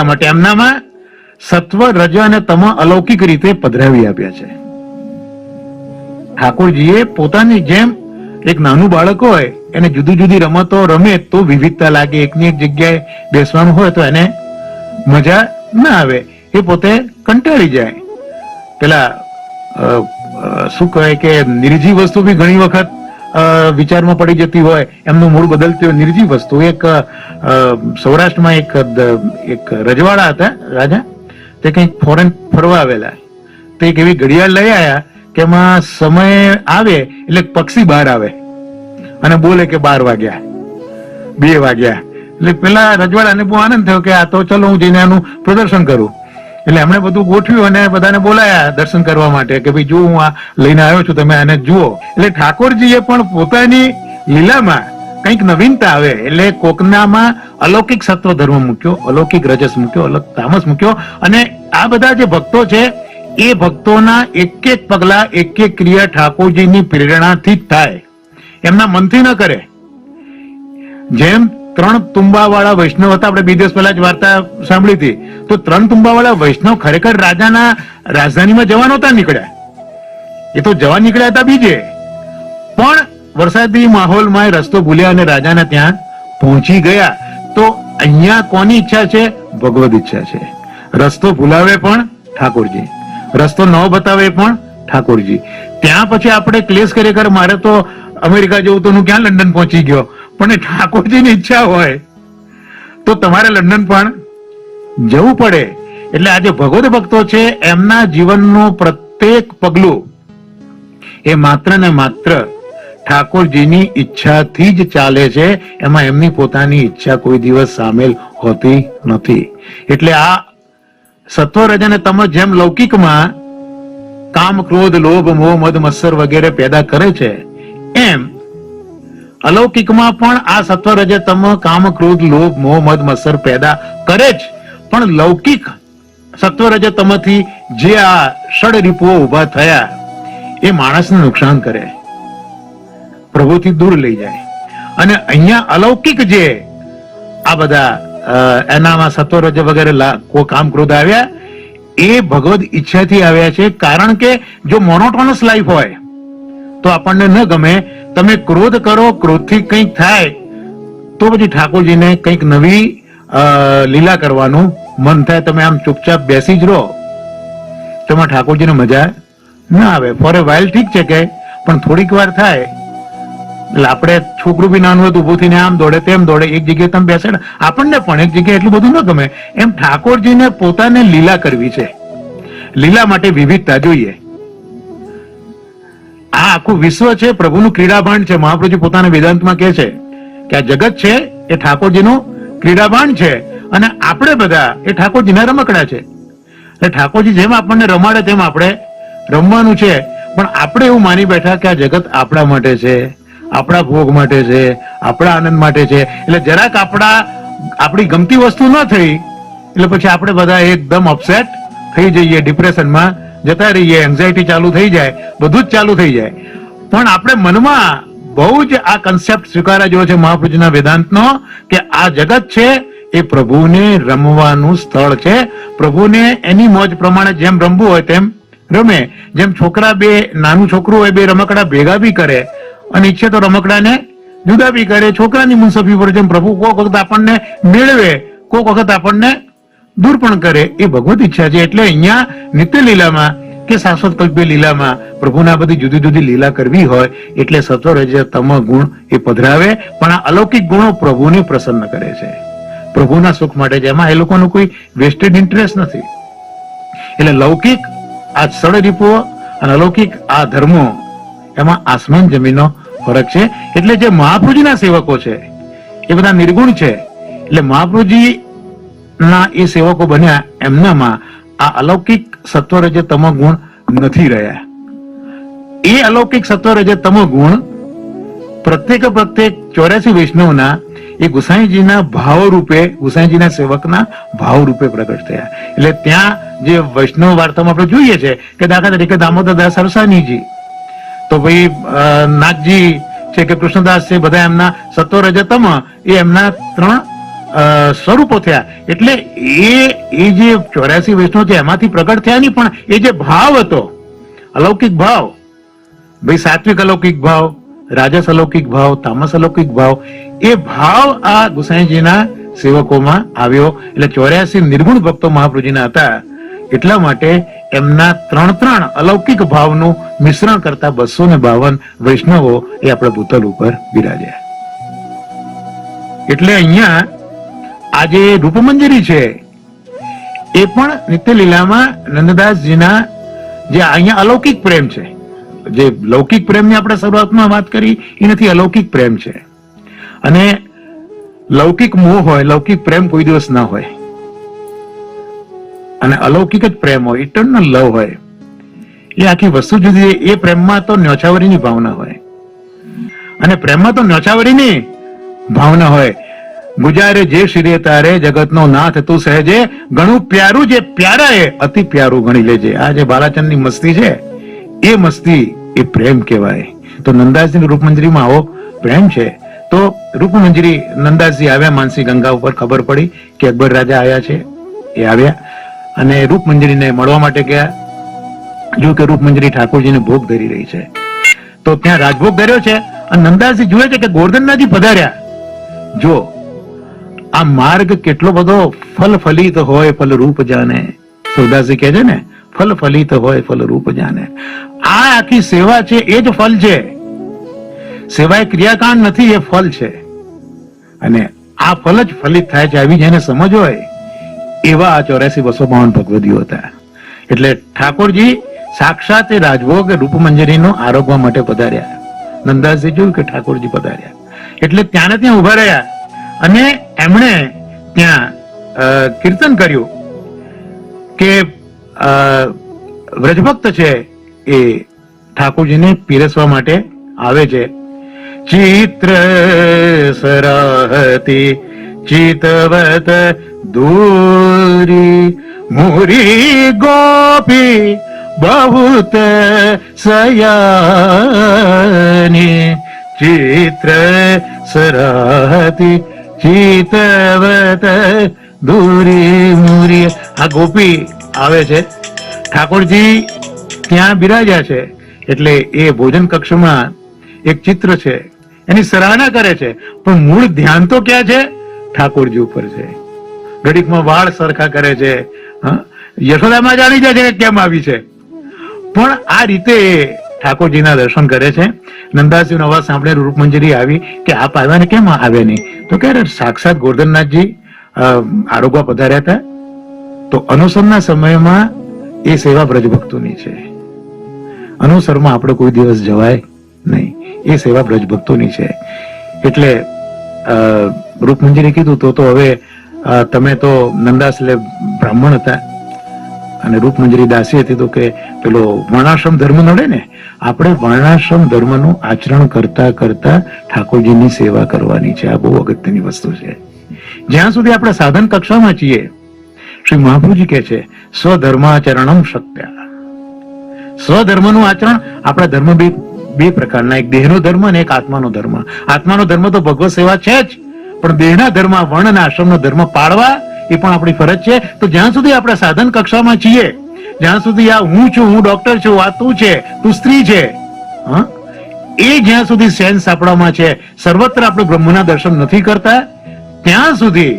માટે એમનામાં સત્વ રજ અને તમ અલૌકિક રીતે પધરાવી આપ્યા છે. ઠાકોરજીએ પોતાની જેમ એક નાનું બાળક હોય એને જુદી જુદી રમતો રમે તો વિવિધતા લાગે, એકની એક જગ્યાએ બેસવાનું હોય તો એને મજા ના આવે, એ પોતે કંટાળી જાય. પેલા શું કહે કે નિર્જીવ વસ્તુ બી ઘણી વખત વિચારમાં પડી જતી હોય, એમનું મૂળ બદલતી હોય. નિર્જીવ વસ્તુ એક સૌરાષ્ટ્રમાં એક રજવાડા હતા રાજા, તે કંઈક ફોરેન ફરવા આવેલા, તે એક એવી ઘડિયાળ લઈ આવ્યા કે એમાં સમય આવે એટલે પક્ષી બહાર આવે અને બોલે કે 12 વાગ્યા, 2 વાગ્યા. એટલે પેલા રજવાડાને બહુ આનંદ થયો કે આ તો ચલો હું જઈને આનું પ્રદર્શન કરું. એટલે એમણે બધું ગોઠવ્યું અને બધાને બોલાયા દર્શન કરવા માટે કે ભાઈ જો હું આ લઈને આવ્યો છું, તમે આને જુઓ. એટલે ઠાકોરજીએ પણ પોતાની લીલામાં કંઈક નવીનતા આવે એટલે કોકનામાં અલૌકિક સત્વ ધર્મ મૂક્યો, અલૌકિક રજસ મૂક્યો, અલૌકિક તામસ મૂક્યો. અને આ બધા જે ભક્તો છે એ ભક્તોના એક એક પગલા, એક એક ક્રિયા ઠાકોરજીની પ્રેરણાથી જ થાય, એમના મનથી ન કરે. જેમ 3 તુંબાવાળા વૈષ્ણવ હતા, આપણે 2 દિવસ પહેલા જ વાર્તા સાંભળી હતી. તો 3 તુંબાવાળા વૈષ્ણવ ખરેખર રાજાના રાજધાનીમાં જવા નહોતા નીકળ્યા, એ તો જવા નીકળ્યા હતા બીજે, પણ વરસાદી માહોલમાં રસ્તો ભૂલ્યા અને રાજાને ત્યાં પહોંચી ગયા. તો અહીંયા કોની ઈચ્છા છે? ભગવદ ઈચ્છા છે. રસ્તો ભૂલાવે પણ ઠાકોરજી, રસ્તો ન બતાવે પણ ઠાકોરજી. ત્યાં પછી આપણે ક્લેશ કરે મારે તો અમેરિકા જવું તો હું ક્યાં લંડન પહોંચી ગયો, પણ એ ઠાકોરજીની ઈચ્છા હોય તો તમારે લંડન પણ જવું પડે. એટલે આજે ભગવદ ભક્તો છે એમના જીવનનું પ્રત્યેક પગલું એ માત્ર ને માત્ર ઠાકોરજીની ઈચ્છાથી જ ચાલે છે, એમાં એમની પોતાની ઈચ્છા કોઈ દિવસ સામેલ હોતી નથી. એટલે આ સત્વ રજ અને તમ જેમ લૌકિકમાં કામ, ક્રોધ, લોભ, મોહ, મદ, મત્સર વગેરે પેદા કરે છે, એમ અલૌકિકમાં પણ આ સત્વ રજ તમ કામ, ક્રોધ, લોભ, મોહ, મદ, મત્સર પેદા કરે જ. પણ લૌકિક સત્વ રજ તમથી જે આ ષડ રીપુઓ ઉભા થયા એ માણસને નુકસાન કરે, પ્રભુથી દૂર લઈ જાય. અને અહીંયા અલૌકિક જે આ બધા એનામાં સત્વ રજ વગેરે કામ, ક્રોધ આવ્યા એ ભગવદ ઈચ્છાથી આવ્યા છે. કારણ કે જો મોનોટોનસ લાઈફ હોય તો આપણને ન ગમે. તમે ક્રોધ કરો, ક્રોધથી કંઈક થાય તો પછી ઠાકોરજીને કંઈક નવી લીલા કરવાનું મન થાય. તમે આમ ચૂપચાપ બેસી જ રહો, તેમાં ઠાકોરજીને મજા ના આવે. ફોર એ વાઇલ ઠીક છે કે, પણ થોડીક વાર થાય એટલે આપણે છોકરું બી નાનું હતું, ઉભું થઈને આમ દોડે તેમ દોડે, એક જગ્યાએ તમે બેસે, આપણને પણ એક જગ્યાએ એટલું બધું ન ગમે. એમ ઠાકોરજીને પોતાને લીલા કરવી છે, લીલા માટે વિવિધતા જોઈએ. આ આખું વિશ્વ છે પ્રભુનું ક્રીડાભાંડ છે. મહાપ્રભુજી પોતાના વેદાંતમાં કહે છે કે આ જગત છે એ ઠાકોરજીનું ક્રીડાભાંડ છે અને આપણે બધા એ ઠાકોરજીના રમકડા છે. એટલે ઠાકોરજી જેમ આપણને રમાડે તેમ આપણે રમવાનું છે. પણ આપણે એવું માની બેઠા કે આ જગત આપણા માટે છે, આપણા ભોગ માટે છે, આપણા આનંદ માટે છે. એટલે જરાક આપણી ગમતી વસ્તુ ન થઈ એટલે પછી આપણે બધા એકદમ અપસેટ થઈ જઈએ, ડિપ્રેશનમાં જતા રહીએ, એન્ઝાયટી ચાલુ થઈ જાય, બધું જ ચાલુ થઈ જાય. પણ આપણે મનમાં બહુ જ આ કન્સેપ્ટ સ્વીકારા જેવો છે મહાપ્રભુજીના વેદાંતનો કે આ જગત છે એ પ્રભુને રમવાનું સ્થળ છે. પ્રભુને એની મોજ પ્રમાણે જેમ રમવું હોય તેમ રમે. જેમ છોકરા બે, નાનું છોકરું હોય, બે રમકડા ભેગા બી કરે અને ઈચ્છે તો રમકડાને જુદા બી કરે. છોકરાની મુસાફરી પર જેમ પ્રભુ કોઈક વખત આપણને મેળવે, કોઈક વખત આપણને દૂર પણ કરે, એ ભગવત ઈચ્છા છે. એટલે અહીંયા નિત્ય લીલામાં કે શાશ્વત કલ્પે લીલામાં પ્રભુના બધી જુદી જુદી લીલા કરવી હોય એટલે સત્વ રજ તમ ગુણ એ પધરાવે. પણ આ અલૌકિક ગુણો પ્રભુને પ્રસન્ન કરે છે, પ્રભુના સુખ માટે છે. એમાં એ લોકોનું કોઈ વેસ્ટેડ ઇન્ટરેસ્ટ નથી. એટલે લૌકિક આ સળરીપો અને અલૌકિક આ ધર્મો, એમાં આસમાન જમીનનો ફરક છે. એટલે જે મહાપ્રભુજીના સેવકો છે એ બધા નિર્ગુણ છે. એટલે મહાપ્રભુજી ના એ સેવકો બન્યા, એમનામાં આ અલૌકિક સત્વરજ તમો ગુણ નથી રહ્યા. એ અલૌકિક સત્વરજ તમો ગુણ પ્રત્યેક 84 વૈષ્ણવના એ ગુસાઈજીના ભાવ રૂપે, ગુસાઈજીના સેવકના ભાવ રૂપે પ્રગટ થયા. એટલે ત્યાં જે વૈષ્ણવ વાર્તામાં આપણે જોઈએ છે કે દાખલા તરીકે દામોદરદાસ સરસાનીજી, તો ભાઈ નાથજી છે કે કૃષ્ણદાસ છે, બધા એમના સત્વરજતમ એ એમના 3 સ્વરૂપો થયા. એટલે એ જે 84 વૈષ્ણવ છે એમાંથી પ્રગટ થયા નહીં, પણ એ જે ભાવ હતો, અલૌકિક ભાવ, ભાઈ સાત્વિક અલૌકિક ભાવ, રાજસ અલૌકિક ભાવ, તામસ અલૌકિક ભાવ, એ ભાવ આ ગુસાઈજીના સેવકોમાં આવ્યો. એટલે 84 નિર્ગુણ ભક્તો મહાપ્રભુજીના હતા. એટલા માટે એમના 3 અલૌકિક ભાવનું મિશ્રણ કરતા 252 વૈષ્ણવો એ આપણા ભૂતલ ઉપર બિરાજ્યા. એટલે અહીંયા આ જે રૂપમંજરી છે એ પણ નિત્ય લીલામાં નંદદાસજીના જે અહીંયા અલૌકિક પ્રેમ છે, જે લૌકિક પ્રેમની આપણે શરૂઆતમાં વાત કરી એ નથી, અલૌકિક પ્રેમ છે. અને લૌકિક મોહ હોય, લૌકિક પ્રેમ કોઈ દિવસ ના હોય, અને અલૌકિક જ પ્રેમ હોય, ઇટર્નલ લવ હોય. એ આખી વસ્તુ જુદી. એ પ્રેમમાં તો ન્યોછાવરીની ભાવના હોય, અને પ્રેમમાં તો ન્યોછાવરીની ભાવના હોય. ગુજારે જે શિરે તારે જગતનો નાથ તું સહેજે, ઘણું પ્યારું જે પ્યારા એ અતિ પ્યારું ગણી લેજે. આ જે બાલાચંદની મસ્તી છે એ મસ્તી એ પ્રેમ કહેવાય. તો નંદાસજીની રૂપમંજરીમાં આવો પ્રેમ છે. તો રૂપમંજરી નંદાસજી આવ્યા, માનસી ગંગા ઉપર ખબર પડી કે અકબર રાજા આવ્યા છે. એ આવ્યા અને રૂપમંજરીને મળવા માટે ગયા. જો કે રૂપમંજરી ઠાકોરજીને ભોગ ધરી રહી છે, તો ત્યાં રાજભોગ ધર્યો છે. અને નંદાસજી જુએ છે કે ગોરધનનાથજી પધાર્યા. જો આ માર્ગ કેટલો બધો ફલ ફલિત હોય ફલ રૂપ જાને. સુરદાસજી કહે છે ને, ફલ ફલિત હોય ફલ રૂપ જાને. આ આખી સેવા છે એ જ ફલ છે. સેવા એ ક્રિયાકાંડ નથી, એ ફલ છે. અને આ ફલ જ ફલિત થાય છે. આવી જેને સમજ હોય એવા આ 84-252 ભગવદીઓ હતા. એટલે ઠાકોરજી સાક્ષાત એ રાજભોગ રૂપમંજરીનો આરોગવા માટે પધાર્યા. નંદાસજી જોયું કે ઠાકોરજી પધાર્યા એટલે ત્યાં ઉભા રહ્યા અને એમણે ત્યાં કીર્તન કર્યું કે વ્રજભક્ત છે એ ઠાકોરજીને પીરસવા માટે આવે છે. ચિત્ર સરાહતી ચિતવત દૂરી મુરી ગોપી बहुत सयानी चित्र सराहती ચિતવત દૂરી મુરી. આ ગોપી આવે છે, ઠાકોરજી ત્યાં બિરાજ્યા છે. એટલે એ ભોજન કક્ષમાં એક ચિત્ર છે, એની સરાહના કરે છે, પણ મૂળ ધ્યાન તો ક્યાં છે? ઠાકોરજી ઉપર છે. ઘડીકમાં વાળ સરખા કરે છે. યશોદામાં જાણી જાય છે કે કેમ આવી છે, પણ આ રીતે ઠાકોરજીના દર્શન કરે છે. નંદાસજીનો અવાજ સાંભળે રૂપમંજરી આવી કે આપ આવ્યા ને કેમ આવે નહીં? તો કે સાક્ષાત ગોરધનનાથજી આરોગવા પધાર્યા હતા. તો અનુસરના સમયમાં એ સેવા બ્રજભક્તોની છે. અનુસરમાં આપણે કોઈ દિવસ જવાય નહીં. એ સેવા બ્રજભક્તોની છે. એટલે રૂપમંજરી કીધું તો હવે તમે તો નંદાસ એટલે બ્રાહ્મણ હતા અને રૂપમંજરી દાસી હતી, તો કે પેલો વર્ણાશ્રમ ધર્મ નડે ને, આપણે વર્ણાશ્રમ ધર્મનું આચરણ કરતા કરતા ઠાકોરજીની સેવા કરવાની છે. આ બહુ અગત્યની વસ્તુ છે. જ્યાં સુધી આપણે સાધન કક્ષામાં છીએ, શ્રી મહાપ્રભુજી કહે છે સ્વધર્માચરણમ શક્ય. સ્વધર્મનું આચરણ, આપણા ધર્મ બે પ્રકારના, એક દેહનો ધર્મ અને એક આત્માનો ધર્મ. આત્માનો ધર્મ તો ભગવત સેવા છે જ, પણ દેહના ધર્મ, વર્ણ અને આશ્રમનો ધર્મ પાળવા એ પણ આપણી ફરજ છે. તો જ્યાં સુધી આપણે સાધન કક્ષામાં છીએ, જ્યાં સુધી આ હું છું, હું ડોક્ટર છું, આ તું છે, તું સ્ત્રી છે, હા, એ જ્યાં સુધી સેન્સ આપણામાં છે, સર્વત્ર આપણે બ્રહ્મના દર્શન નથી કરતા, ત્યાં સુધી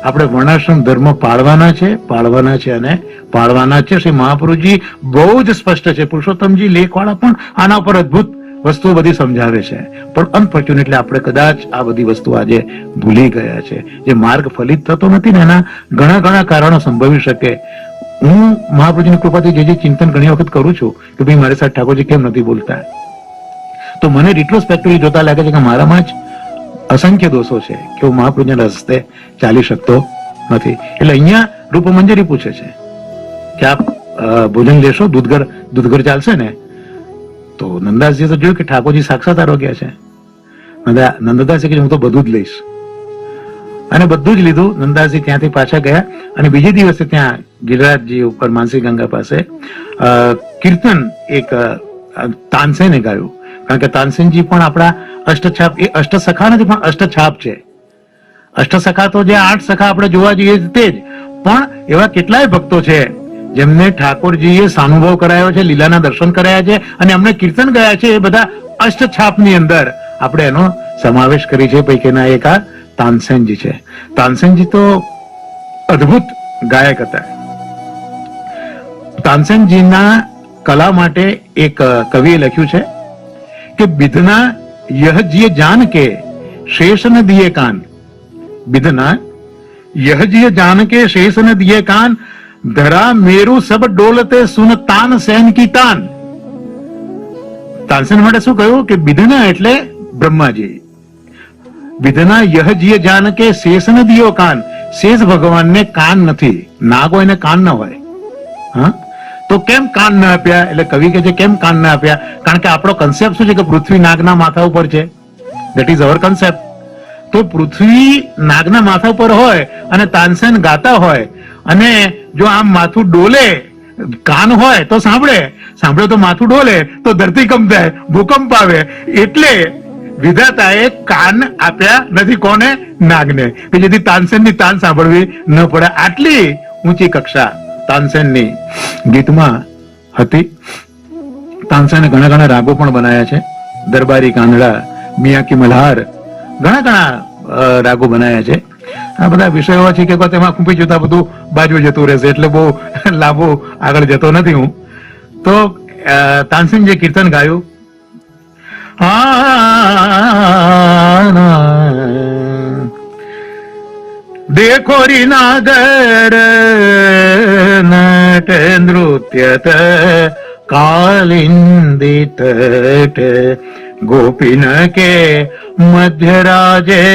આપણે વર્ણાશ્રમ ધર્મ પાળવાના છે અને પાળવાના છે. શ્રી મહાપુરુષજી બહુ જ સ્પષ્ટ છે. પુરુષોત્તમજી લેખવાળા પણ આના પર અદભુત વસ્તુઓ બધી સમજાવે છે. પણ અનફોર્ચ્યુનેટલી આપણે કદાચ આ બધી વસ્તુ આજે ભૂલી ગયા છે. જે માર્ગ ફલિત થતો નથી ને એના ઘણા ઘણા કારણો સંભવી શકે. હું મહાપ્રભુજીની કૃપાથી જે ચિંતન ઘણી વખત કરું છું કે ભાઈ મારી સાથે ઠાકોરજી કેમ નથી બોલતા, તો મને રિટ્રોસ્પેક્ટિવલી જોતા લાગે છે કે મારામાં જ અસંખ્ય દોષો છે કે હું મહાપ્રભુજીના રસ્તે ચાલી શકતો નથી. એટલે અહીંયા રૂપમંજરી પૂછે છે કે આપ ભોજન લેશો, દૂધઘર ચાલશે ને? તો નંદાસજી તો જોયું કે ઠાકોરજી સાક્ષાત આરોગ્ય છે. નંદદાસે કે હું તો બધું જ લઈશ, અને બધું જ લીધું. નંદાસજી ત્યાંથી પાછા ગયા અને બીજે દિવસે ત્યાં ગિરિરાજજી ઉપર માનસી ગંગા પાસે કીર્તન એક તાનસેને ગાયું. કારણ કે તાનસેનજી પણ આપણા અષ્ટછાપ, એ અષ્ટસખા નથી પણ અષ્ટછાપ છે. અષ્ટસખા તો જે 8 સખા આપણે જોવા જઈએ તે જ, પણ એવા કેટલાય ભક્તો છે જેમને ઠાકોરજીએ સાનુભવ કરાયો છે, લીલાના દર્શન કરાયા છે અને અમને કીર્તન ગયા છે. એ બધા અષ્ટછાપની અંદર આપણે એનો સમાવેશ કરી છે. પૈકીના એક આ તાનસેનજી છે. તાનસેનજી તો અદ્ભુત ગાયક હતા. તાનસેનજીના કલા માટે એક કવિએ લખ્યું છે કે બિધના यह जिय जान के शेष न दिए कान, बिधना यह जिय जान के शेष न दिए कान, धरा मेरु सब डोलते सुन तान सेन की तान. તાનસેન માટે શું કહ્યું કે બિધના એટલે બ્રહ્માજી. બિધના યહ જીય જાન કે શેષ ન દિયો કાન, શેષ ભગવાનને કાન નથી, નાગ હોય ને કાન ન હોય. હા, તો કેમ કાન ના આપ્યા? એટલે કવિ કે છે કેમ કાન ના આપ્યા? કારણ કે આપણો કન્સેપ્ટ શું છે કે પૃથ્વી નાગના માથા ઉપર છે. That is our concept. તો પૃથ્વી નાગના માથા ઉપર હોય અને તાનસેન ગાતા હોય અને જો આમ માથું ડોલે, કાન હોય તો સાંભળે તો માથું ડોલે તો ધરતીકંપ થાય, ભૂકંપ આવે. એટલે વિધાતાએ કાન આપ્યા નથી. કોને? નાગને, કે જેથી તાનસેનની તાન સાંભળવી ન પડે. આટલી ઊંચી કક્ષા તાનસેનની ગીતમાં હતી. તાનસેને ઘણા ઘણા રાગો પણ બનાવ્યા છે. દરબારી કાનડા, મિયા કી મલ્હાર, ઘણા ઘણા રાગો બનાવ્યા છે. આ બધા વિષયો છે કે તેમાં ખૂંપી જતા બધું બાજુ જતું રહેશે, એટલે બહુ લાંબુ આગળ જતો નથી હું. તો તાનસેન જે કીર્તન ગાયું, देखो री नागर नट नृत्यत कालिंदित गोपिन के मध्य राजे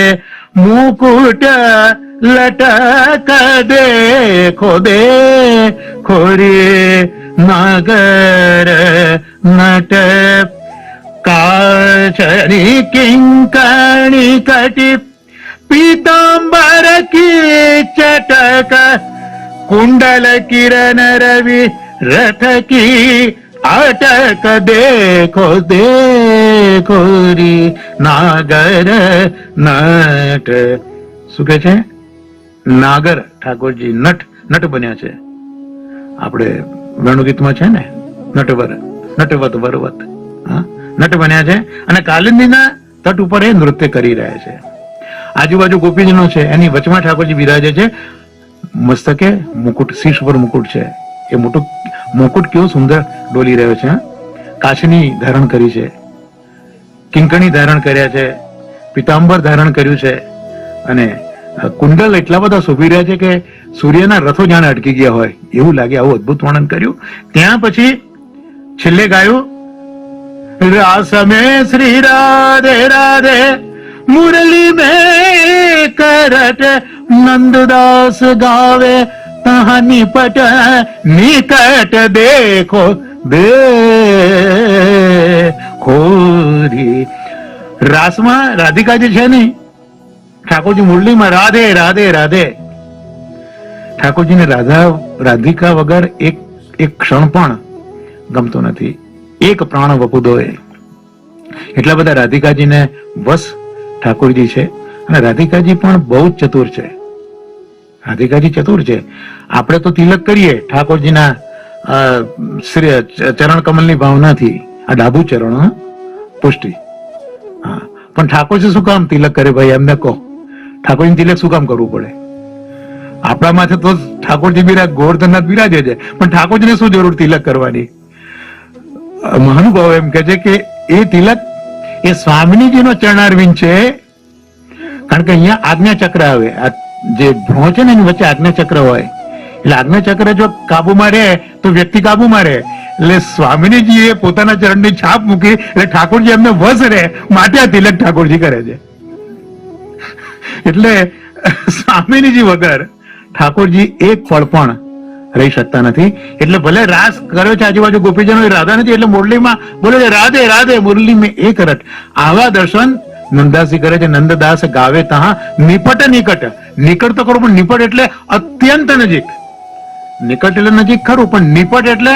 मुकुट लटक देखो देखो रे नागर नट काचरी किंकणी कटी पीतांबर की चटक कुंडल किरण रवि रथ की अटक देखो देखो री नागर नट. શું કે છે? નાગર ઠાકોરજી નટ બન્યા છે. આપણે વેણુગીતમાં છે ને, નટવત વરવત, હા, નટ બન્યા છે અને કાલિંદીના તટ ઉપર એ નૃત્ય કરી રહ્યા છે. આજુબાજુ ગોપીજનો છે, એની વચમાં ઠાકોરજી બિરાજે છે. મસ્તકે મુકુટ, શીશ પર મુકુટ છે. એ મુકુટ કેવો સુંદર ડોલી રહ્યો છે. કાચની ધારણ કરી છે, કિંકણી ધારણ કર્યા છે, પીતાંબર ધારણ કર્યું છે અને કુંડલ એટલા બધા શોભી રહ્યા છે કે સૂર્યના રથો જાણે અટકી ગયા હોય એવું લાગે. આવું અદભુત વર્ણન કર્યું. ત્યાં પછી છેલ્લે ગાયું, રાસ में श्री राधे राधे मुरली में करट नंददास गावे तहानी पट निकट देखो देखोरी. રાસમાં રાધિકા જે છે ને, ઠાકોરજી મુરલીમાં રાધે રાધે રાધે. ઠાકોરજીને રાધિકા વગર એક ક્ષણ પણ ગમતો નથી. એક પ્રાણ વપુદોએ. એટલા બધા રાધિકાજીને વશ ઠાકોરજી છે અને રાધિકાજી પણ બહુ જ ચતુર છે. રાધિકાજી ચતુર છે. આપણે તો તિલક કરીએ ઠાકોરજીના ચરણ કમલની ભાવનાથી, આ ડાબુ ચરણ પુષ્ટિ. હા, પણ ઠાકોરજી શું કામ તિલક કરે ભાઈ, એમને કહો. ઠાકોરજી તિલક શું કામ કરવું પડે? આપણા માથે તો ઠાકોરજી ગોવર્ધનનાથ બિરાજે છે, પણ ઠાકોરજીને શું જરૂર તિલક કરવાની? મહાનુભાવ એમ કે છે કે એ તિલક એ સ્વામિનીજીનો ચરણારવિંદ છે. કારણ કે અહીંયા આજ્ઞા ચક્ર આવે, આ જે ભ્રો છે ને એની વચ્ચે આજ્ઞા ચક્ર હોય, એટલે આજ્ઞા ચક્ર જો કાબુમાં રહે તો વ્યક્તિ કાબુમાં રહે. એટલે સ્વામિનીજી એ પોતાના ચરણની છાપ મૂકી એટલે ઠાકોરજી એમને વશ રહે, માટે આ તિલક ઠાકોરજી કરે છે. એટલે સ્વામિનીજી વગર ઠાકોરજી એક પળ પણ રહી શકતા નથી. એટલે ભલે રાસ કર્યો છે આજુબાજુ ગોપીજનો, રાધા નથી એટલે મુરલીમાં બોલે છે રાધે રાધે મુરલી મેં એક રટ. આવા દર્શન નંદાસી કરે છે. નંદદાસ ગાવે તહા નિપટ નિકટ. નિકટ તો ખરું, પણ નિપટ એટલે અત્યંત નજીક. નિકટ એટલે નજીક ખરું, પણ નિપટ એટલે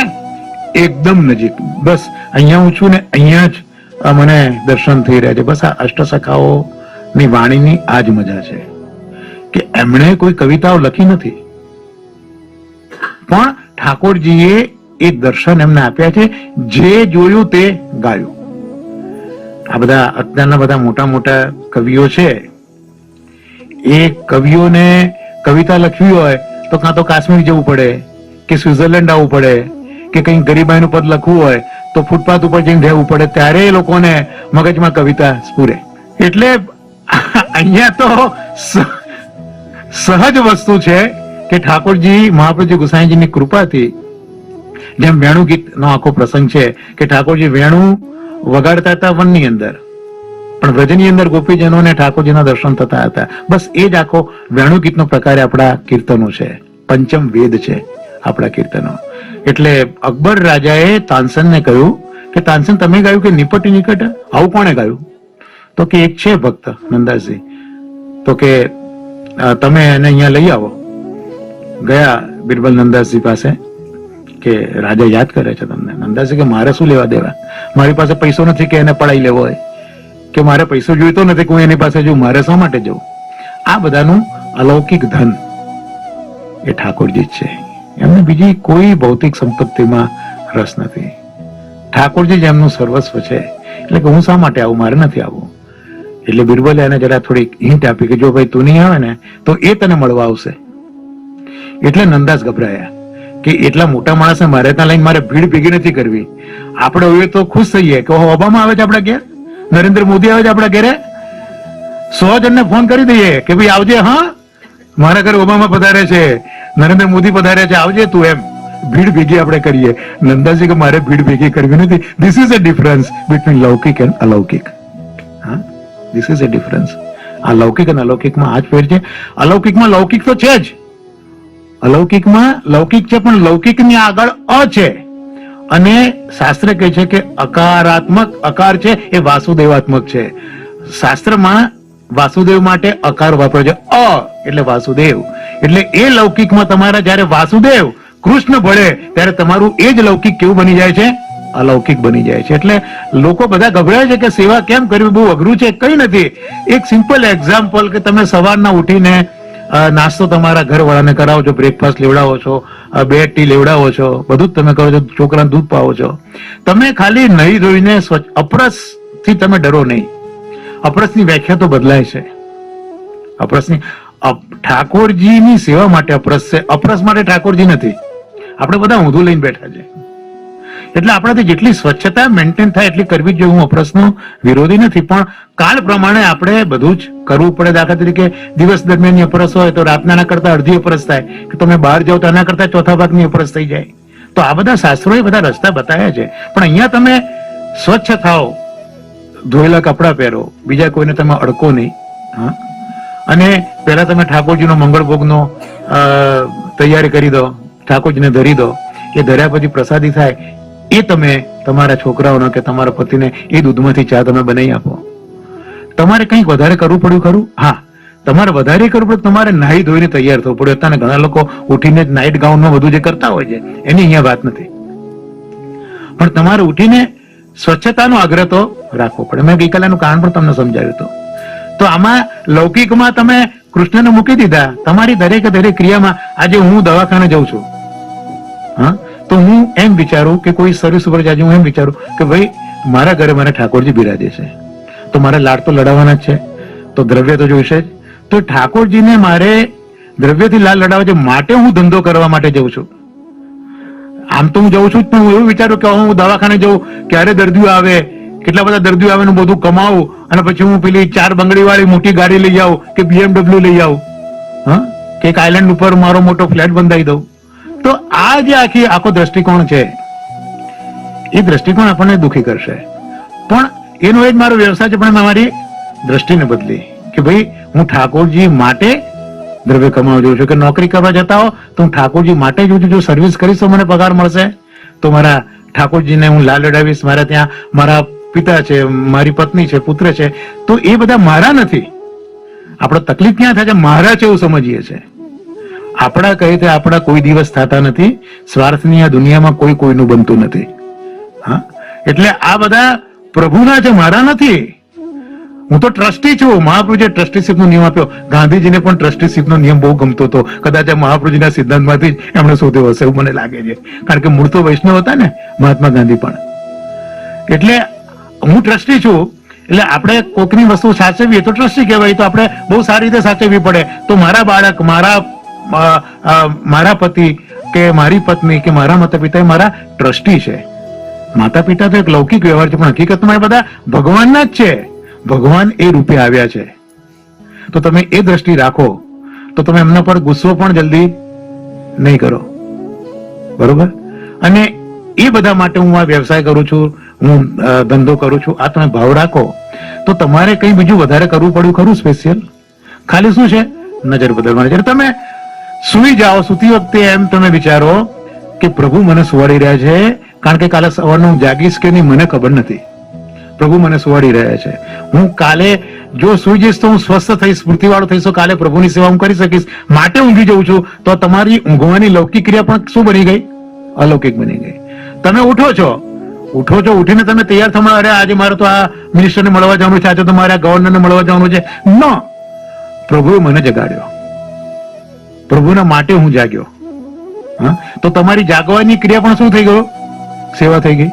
એકદમ નજીક. બસ અહીંયા હું છું ને અહીંયા જ મને દર્શન થઈ રહ્યા છે. બસ આ અષ્ટસખાઓ ની વાણીની આ જ મજા છે કે એમણે કોઈ કવિતાઓ લખી નથી, પણ ઠાકોરજીએ એ દર્શન એમને આપ્યા છે. જે જોયું તે ગાયું. આ બધા અત્યારના બધા મોટા મોટા કવિઓ છે, એ કવિઓને કવિતા લખવી હોય તો કાં તો કાશ્મીર જવું પડે, કે સ્વિટ્ઝરલેન્ડ આવવું પડે, કે કઈ ગરીબાઈનું પદ લખવું હોય તો ફૂટપાથ ઉપર જઈને રહેવું પડે, ત્યારે એ લોકોને મગજમાં કવિતા સ્ફુરે. એટલે અહીંયા તો સહજ વસ્તુ છે કે ઠાકોરજી મહાપ્રભુજી ગુસાઈજીની કૃપાથી, જેમ વેણુ ગીત નો આખો પ્રસંગ છે કે ઠાકોરજી વેણુ વગાડતા હતા વનની અંદર, પણ વ્રજની અંદર ગોપીજનોને ઠાકોરજીના દર્શન થતા હતા. બસ એ જ આખો વેણુ ગીતનો પ્રકાર આપણા કીર્તનો છે. પંચમ વેદ છે આપણા કીર્તનો. એટલે અકબર રાજાએ તાનસેનને કહ્યું કે તાનસેન તમે ગાયું કે નિપટી નિકટ? આવું કોણે ગાયું? તો કે એક છે ભક્ત નંદાસજી, તો કે તમે એને અહીંયા લઈ આવો. ગયા બિરબલ નંદાસજી પાસે કે રાજા યાદ કરે છે તમને. નંદાસજી કે મારે શું લેવા દેવા, મારી પાસે પૈસો નથી કે એને પડાઈ લેવો હોય, કે મારે પૈસો જોઈતો નથી કે હું એની પાસે જઉં, મારે શા માટે જવું? આ બધાનું અલૌકિક ધન એ ઠાકોરજી જ છે. એમને બીજી કોઈ ભૌતિક સંપત્તિમાં રસ નથી. ઠાકોરજી જ એમનું સર્વસ્વ છે. એટલે કે હું શા માટે આવું, મારે નથી આવવું. એટલે બિરબલે એને જરા થોડી હિંટ આપી કે જો ભાઈ તું નહીં આવે ને તો એ તને મળવા આવશે. એટલે નંદાસ ગભરાયા કે એટલા મોટા માણસને મારે ત્યાં લઈને મારે ભીડ ભેગી નથી કરવી. આપણે હવે તો ખુશ થઈએ કે ઓબામા આવે છે આપણા ઘેર, નરેન્દ્ર મોદી આવે છે આપણા ઘેરે, 100 જણને ફોન કરી દઈએ કે ભાઈ આવજે, હા મારા ઘરે ઓબામા પધારે છે, નરેન્દ્ર મોદી પધારે છે, આવજે તું. એમ ભીડ ભેગી આપણે કરીએ. નંદાજી કે મારે ભીડ ભેગી કરવી નથી. This is a difference between લૌકિક એન્ડ અલૌકિક. હા, ધીસ ઇઝ અ ડિફરન્સ. આ લૌકિક અને અલૌકિકમાં આ જ ફેર છે. અલૌકિકમાં લૌકિક તો છે જ, અલૌકિકમાં લૌકિક છે, પણ લૌકિકની આગળ અ છે. અને શાસ્ત્ર કહે છે કે અકારાત્મક અકાર છે એ વાસુદેવાત્મક છે. શાસ્ત્રમાં વાસુદેવ માટે અકાર વાપરે છે, અ એટલે વાસુદેવ. એટલે એ લૌકિકમાં તમારા જયારે વાસુદેવ કૃષ્ણ ભળે ત્યારે તમારું એ જ લૌકિક કેવું બની જાય છે? અલૌકિક બની જાય છે. એટલે લોકો બધા ગભરાય છે કે સેવા કેમ કરવી, બહુ અઘરું છે. કઈ નથી. એક સિમ્પલ એક્ઝામ્પલ કે તમે સવારના ઉઠીને નાસ્તો તમારા ઘરવાળાને કરાવો છો, બ્રેકફાસ્ટ લેવડાવો છો, 2 ટી લેવડાવો છો, બધું જ તમે કરો છો, છોકરાને દૂધ પાવો છો. તમે ખાલી નહીં ધોઈને અપરસ થી તમે ડરો નહીં. અપરસની વ્યાખ્યા તો બદલાય છે. અપરસની ઠાકોરજીની સેવા માટે અપરસ છે, અપરસ માટે ઠાકોરજી નથી. આપણે બધા ઊંધું લઈને બેઠા છે. એટલે આપણાથી જેટલી સ્વચ્છતા મેન્ટેન થાય એટલી કરવી જ જોઈએ. હું અપરસનો વિરોધી નથી, પણ કાળ પ્રમાણે આપણે બધું જ કરવું પડે. દાખલા તરીકે દિવસ દરમિયાન અપરસ હોય તો રાતના કરતા અડધી અપરસ થાય, કે તમે બહાર જાઓ તો એના કરતા ચોથા ભાગની અપરસ થઈ જાય. તો આ બધા શાસ્ત્રોએ બધા રસ્તા બતાવ્યા છે. પણ અહીંયા તમે સ્વચ્છ થાઓ, ધોયેલા કપડા પહેરો, બીજા કોઈને તમે અડકો નહીં. હા, અને પહેલા તમે ઠાકોરજીનો મંગળ ભોગનો તૈયારી કરી દો, ઠાકોરજીને ધરી દો. એ ધર્યા પછી પ્રસાદી થાય એ તમે તમારા છોકરાઓને કે તમારા પતિને એ દૂધમાંથી ચા તમે બનાવી આપો. તમારે કંઈક વધારે કરવું પડ્યું ખરું? હા, તમારે વધારે કરવું પડે, તમારે નાહી ધોઈને તૈયાર થવું પડે. અત્યારે ઘણા લોકો ઉઠીને જ નાઇટ ગાઉનમાં બધું જે કરતા હોય છે એની અહીંયા વાત નથી, પણ તમારે ઉઠીને સ્વચ્છતાનો આગ્રહ તો રાખવો પડે. મેં ગઈકાલેનું કારણ પણ તમને સમજાવ્યું હતું તો આમાં લૌકિકમાં તમે કૃષ્ણને મૂકી દીધા, તમારી દરેક ક્રિયામાં. આજે હું દવાખાને જઉં છું, હા, તો હું એમ વિચારું કે કોઈ સર્વિસ ઉપર આજે હું એમ વિચારું કે ભાઈ મારા ઘરે મારા ઠાકોરજી બિરાજે છે, તો મારે લાડ તો લડાવવાના જ છે, તો દ્રવ્ય તો જોઈશે જ. તો ઠાકોરજીને મારે દ્રવ્યથી લાડ લડાવવા છે, માટે હું ધંધો કરવા માટે જઉં છું. આમ તો હું જઉં છું જ, પણ હું એવું વિચારું કે હું દવાખાને જઉં, ક્યારે દર્દીઓ આવે, કેટલા બધા દર્દીઓ આવે, બધું કમાવું અને પછી હું પેલી 4 બંગડી વાળી મોટી ગાડી લઈ આવું કે BMW લઈ આવું, હા, કે એક આઇલેન્ડ ઉપર મારો મોટો ફ્લેટ બંધાઈ દઉં. તો આ જે આખો દ્રષ્ટિકોણ છે, એ દ્રષ્ટિકોણ આપણને દુઃખી કરશે. પણ એનો એ જ મારો વ્યવસાય છે, પણ મેં મારી દ્રષ્ટિને બદલી કે ભાઈ હું ઠાકોરજી માટે દ્રવ્ય કમાવા જોઉં છું. કે નોકરી કરવા જતા હો તો હું ઠાકોરજી માટે જ જો સર્વિસ કરીશ તો મને પગાર મળશે, તો મારા ઠાકોરજીને હું લાલ લડાવીશ. મારા ત્યાં મારા પિતા છે, મારી પત્ની છે, પુત્ર છે, તો એ બધા મારા નથી. આપણો તકલીફ ક્યાં થાય છે, મારા છે એવું સમજીએ છે. આપણા કહે તે આપણા કોઈ દિવસ થતા નથી. સ્વાર્થની આ દુનિયામાં કોઈ કોઈનું બનતું નથી. હા, એટલે આ બધા પ્રભુના છે, મારા નથી. હું તો ટ્રસ્ટી છું. મહાપ્રભુજીએ ટ્રસ્ટીશીપ નો નિયમ આપ્યો. ગાંધીજીને પણ ટ્રસ્ટીશીપ નો નિયમ બહુ ગમતો હતો. કદાચ આ મહાપ્રભુજીના સિદ્ધાંતમાંથી જ એમણે શોધ્યો હશે એવું મને લાગે છે, કારણ કે મૂળ તો વૈષ્ણવ હતા ને મહાત્મા ગાંધી પણ. એટલે હું ટ્રસ્ટી છું. એટલે આપણે કોકની વસ્તુ સાચવવીએ તો ટ્રસ્ટી કહેવાય. તો આપણે બહુ સારી રીતે સાચવવી પડે. તો મારા બાળક, મારા પતિ કે મારી પત્ની કે મારા માતા પિતા એ મારા ટ્રસ્ટી છે. માતા પિતા તો એક લૌકિક વ્યવહાર છે, પણ હકીકતમાં એ બધા ભગવાનના જ છે. ભગવાન એ રૂપે આવ્યા છે. તો તમે એ દ્રષ્ટિ રાખો તો તમે એમના પર ગુસ્સો પણ જલ્દી નહીં કરો, બરોબર? અને એ બધા માટે હું આ વ્યવસાય કરું છું, હું ધંધો કરું છું, આ તમે ભાવ રાખો તો તમારે કઈ બીજું વધારે કરવું પડ્યું ખરું સ્પેશિયલ? ખાલી શું છે, નજર બદલવાની. જ્યારે તમે સુઈ જાઓ, સુતી વખતે એમ તમે વિચારો કે પ્રભુ મને સુવાડી રહ્યા છે, કારણ કે કાલે સવારનું હું જાગીશ કે નહીં મને ખબર નથી. પ્રભુ મને સુવાડી રહ્યા છે. હું કાલે જો સુઈ જઈશ તો હું સ્વસ્થ થઈશ, સ્ફૂર્તિવાળો થઈશ, તો કાલે પ્રભુની સેવા હું કરી શકીશ, માટે ઊંઘી જઉં છું. તો તમારી ઊંઘવાની લૌકિક ક્રિયા પણ શું બની ગઈ? અલૌકિક બની ગઈ. તમે ઉઠો છો, ઉઠીને તમે તૈયાર થવા, અરે આજે મારે તો આ મિનિસ્ટરને મળવા જવાનું છે, આજે તો મારે આ ગવર્નરને મળવા જવાનું છે. નો, પ્રભુએ મને જગાડ્યો, પ્રભુના માટે હું જાગ્યો. હા, તો તમારી જાગવાની ક્રિયા પણ શું થઈ ગયો? સેવા થઈ ગઈ.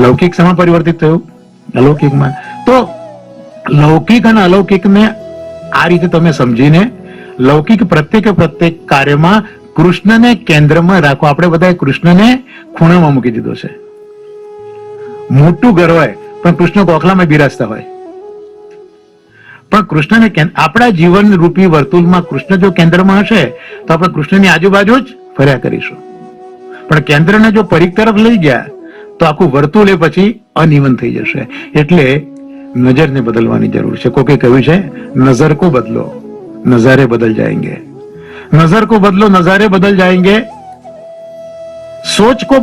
લૌકિક શેમાં પરિવર્તિત થયું? અલૌકિકમાં. તો લૌકિક અને અલૌકિકને આ રીતે તમે સમજીને લૌકિક પ્રત્યેક કાર્યમાં કૃષ્ણને કેન્દ્રમાં રાખો. આપણે બધા કૃષ્ણને ખૂણામાં મૂકી દીધો છે. મોટું ઘર હોય પણ કૃષ્ણ ગોખલામાં બિરાજતા હોય. પણ કૃષ્ણને આપણા જીવન રૂપી વર્તુળમાં કૃષ્ણ જો કેન્દ્રમાં હશે તો આપણે કૃષ્ણની આજુબાજુ જ ફર્યા કરીશું. પણ કેન્દ્રને જો પરિઘ તરફ લઈ ગયા તો આખું વર્તુળ એ પછી અનિવન થઈ જશે. એટલે નજરને બદલવાની જરૂર છે. કોકે કહ્યું છે નજર કો બદલો નજારે બદલ જાएंगे, नजर को बदलो नजारे बदल जाएंगे, सोच को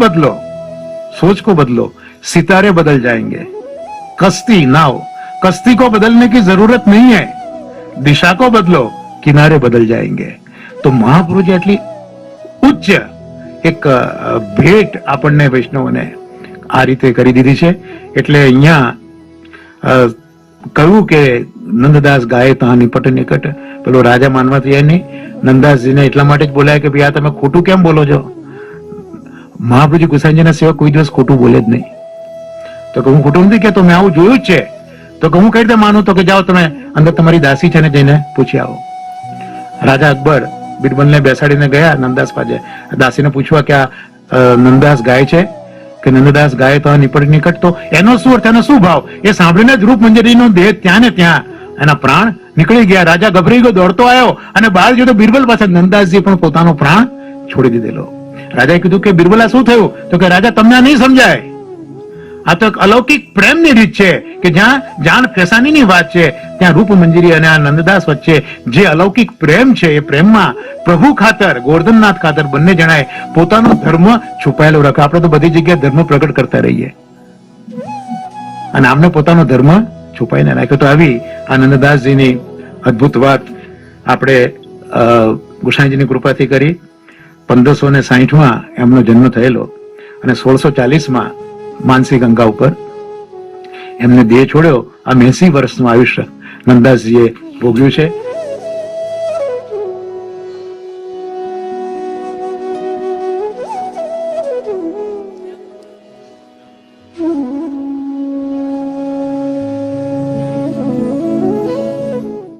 बदलो सितारे बदल जाएंगे, कश्ती नाव कश्ती को बदलने की जरूरत नहीं है, दिशा को बदलो किनारे बदल जाएंगे. तो महापुरुषે આટલી ઉચ્ચ એક ભેટ આપણને વૈષ્ણવોને આ રીતે કરી દીધી છે. એટલે અહીંયા કહ્યું કે નંદદાસ ગાય તાં નિપટ નિકટ. પેલો રાજા માનવા તૈયાર નહીં. નંદદાસજીને એટલા માટે જ બોલાય કે ભાઈ આ તમે ખોટું કેમ બોલો છો? મહાપ્રભુજી ગુસાઈજીના સિવાય કોઈ દિવસ ખોટું બોલે જ નહીં. તો કે હું ખોટું નથી કહેતો, મેં આવું જોયું જ છે. તો કે હું કઈ રીતે માનું? તો કે જાઓ તમે અંદર તમારી દાસી છે ને જઈને પૂછી આવો. રાજા અકબર બિરબલને બેસાડીને ગયા નંદદાસ પાસે દાસીને પૂછવા કે આ નંદદાસ ગાય છે કે નંદદાસ ગાય તો નિપટ નિકટ. તો એનો શું અર્થ, એનો શું ભાવ? એ સાંભળીને જ રૂપ મંજરીનો દેહ ત્યાં ને ત્યાં એના પ્રાણ નીકળી ગયા. રાજા ગભરાઈ ગયો, દોડતો આવ્યો અને બહાર જોયો તો બિરબલ પાસે નંદદાસજી પણ પોતાનો પ્રાણ છોડી દીધેલો. રાજાએ કીધું કે બિરબલા શું થયું? તો કે રાજા તમને નહીં સમજાય. આ તો એક અલૌકિક પ્રેમની રીત છે કે જ્યાં જાન ફેસાનીની વાત છે ત્યાં રૂપ મંજરી અને આ નંદદાસ વચ્ચે જે અલૌકિક પ્રેમ છે એ પ્રેમમાં પ્રભુ ખાતર, ગોર્ધનનાથ ખાતર બંને જણાએ પોતાનો ધર્મ છુપાયેલો રાખ્યો. આપણે તો બધી જગ્યાએ ધર્મ પ્રગટ કરતા રહીએ અને આમને પોતાનો ધર્મ છુપાઈને રાખ્યો. તો આવી આ નંદદાસજીની અદભુત વાત આપણે ગુસાઈજીની કૃપાથી કરી. 1560માં એમનો જન્મ થયેલો અને 1640માં માનસી ગંગા ઉપર એમને દેહ છોડ્યો. આ 80 વર્ષનું આયુષ્ય નંદાસજીએ ભોગ્યું છે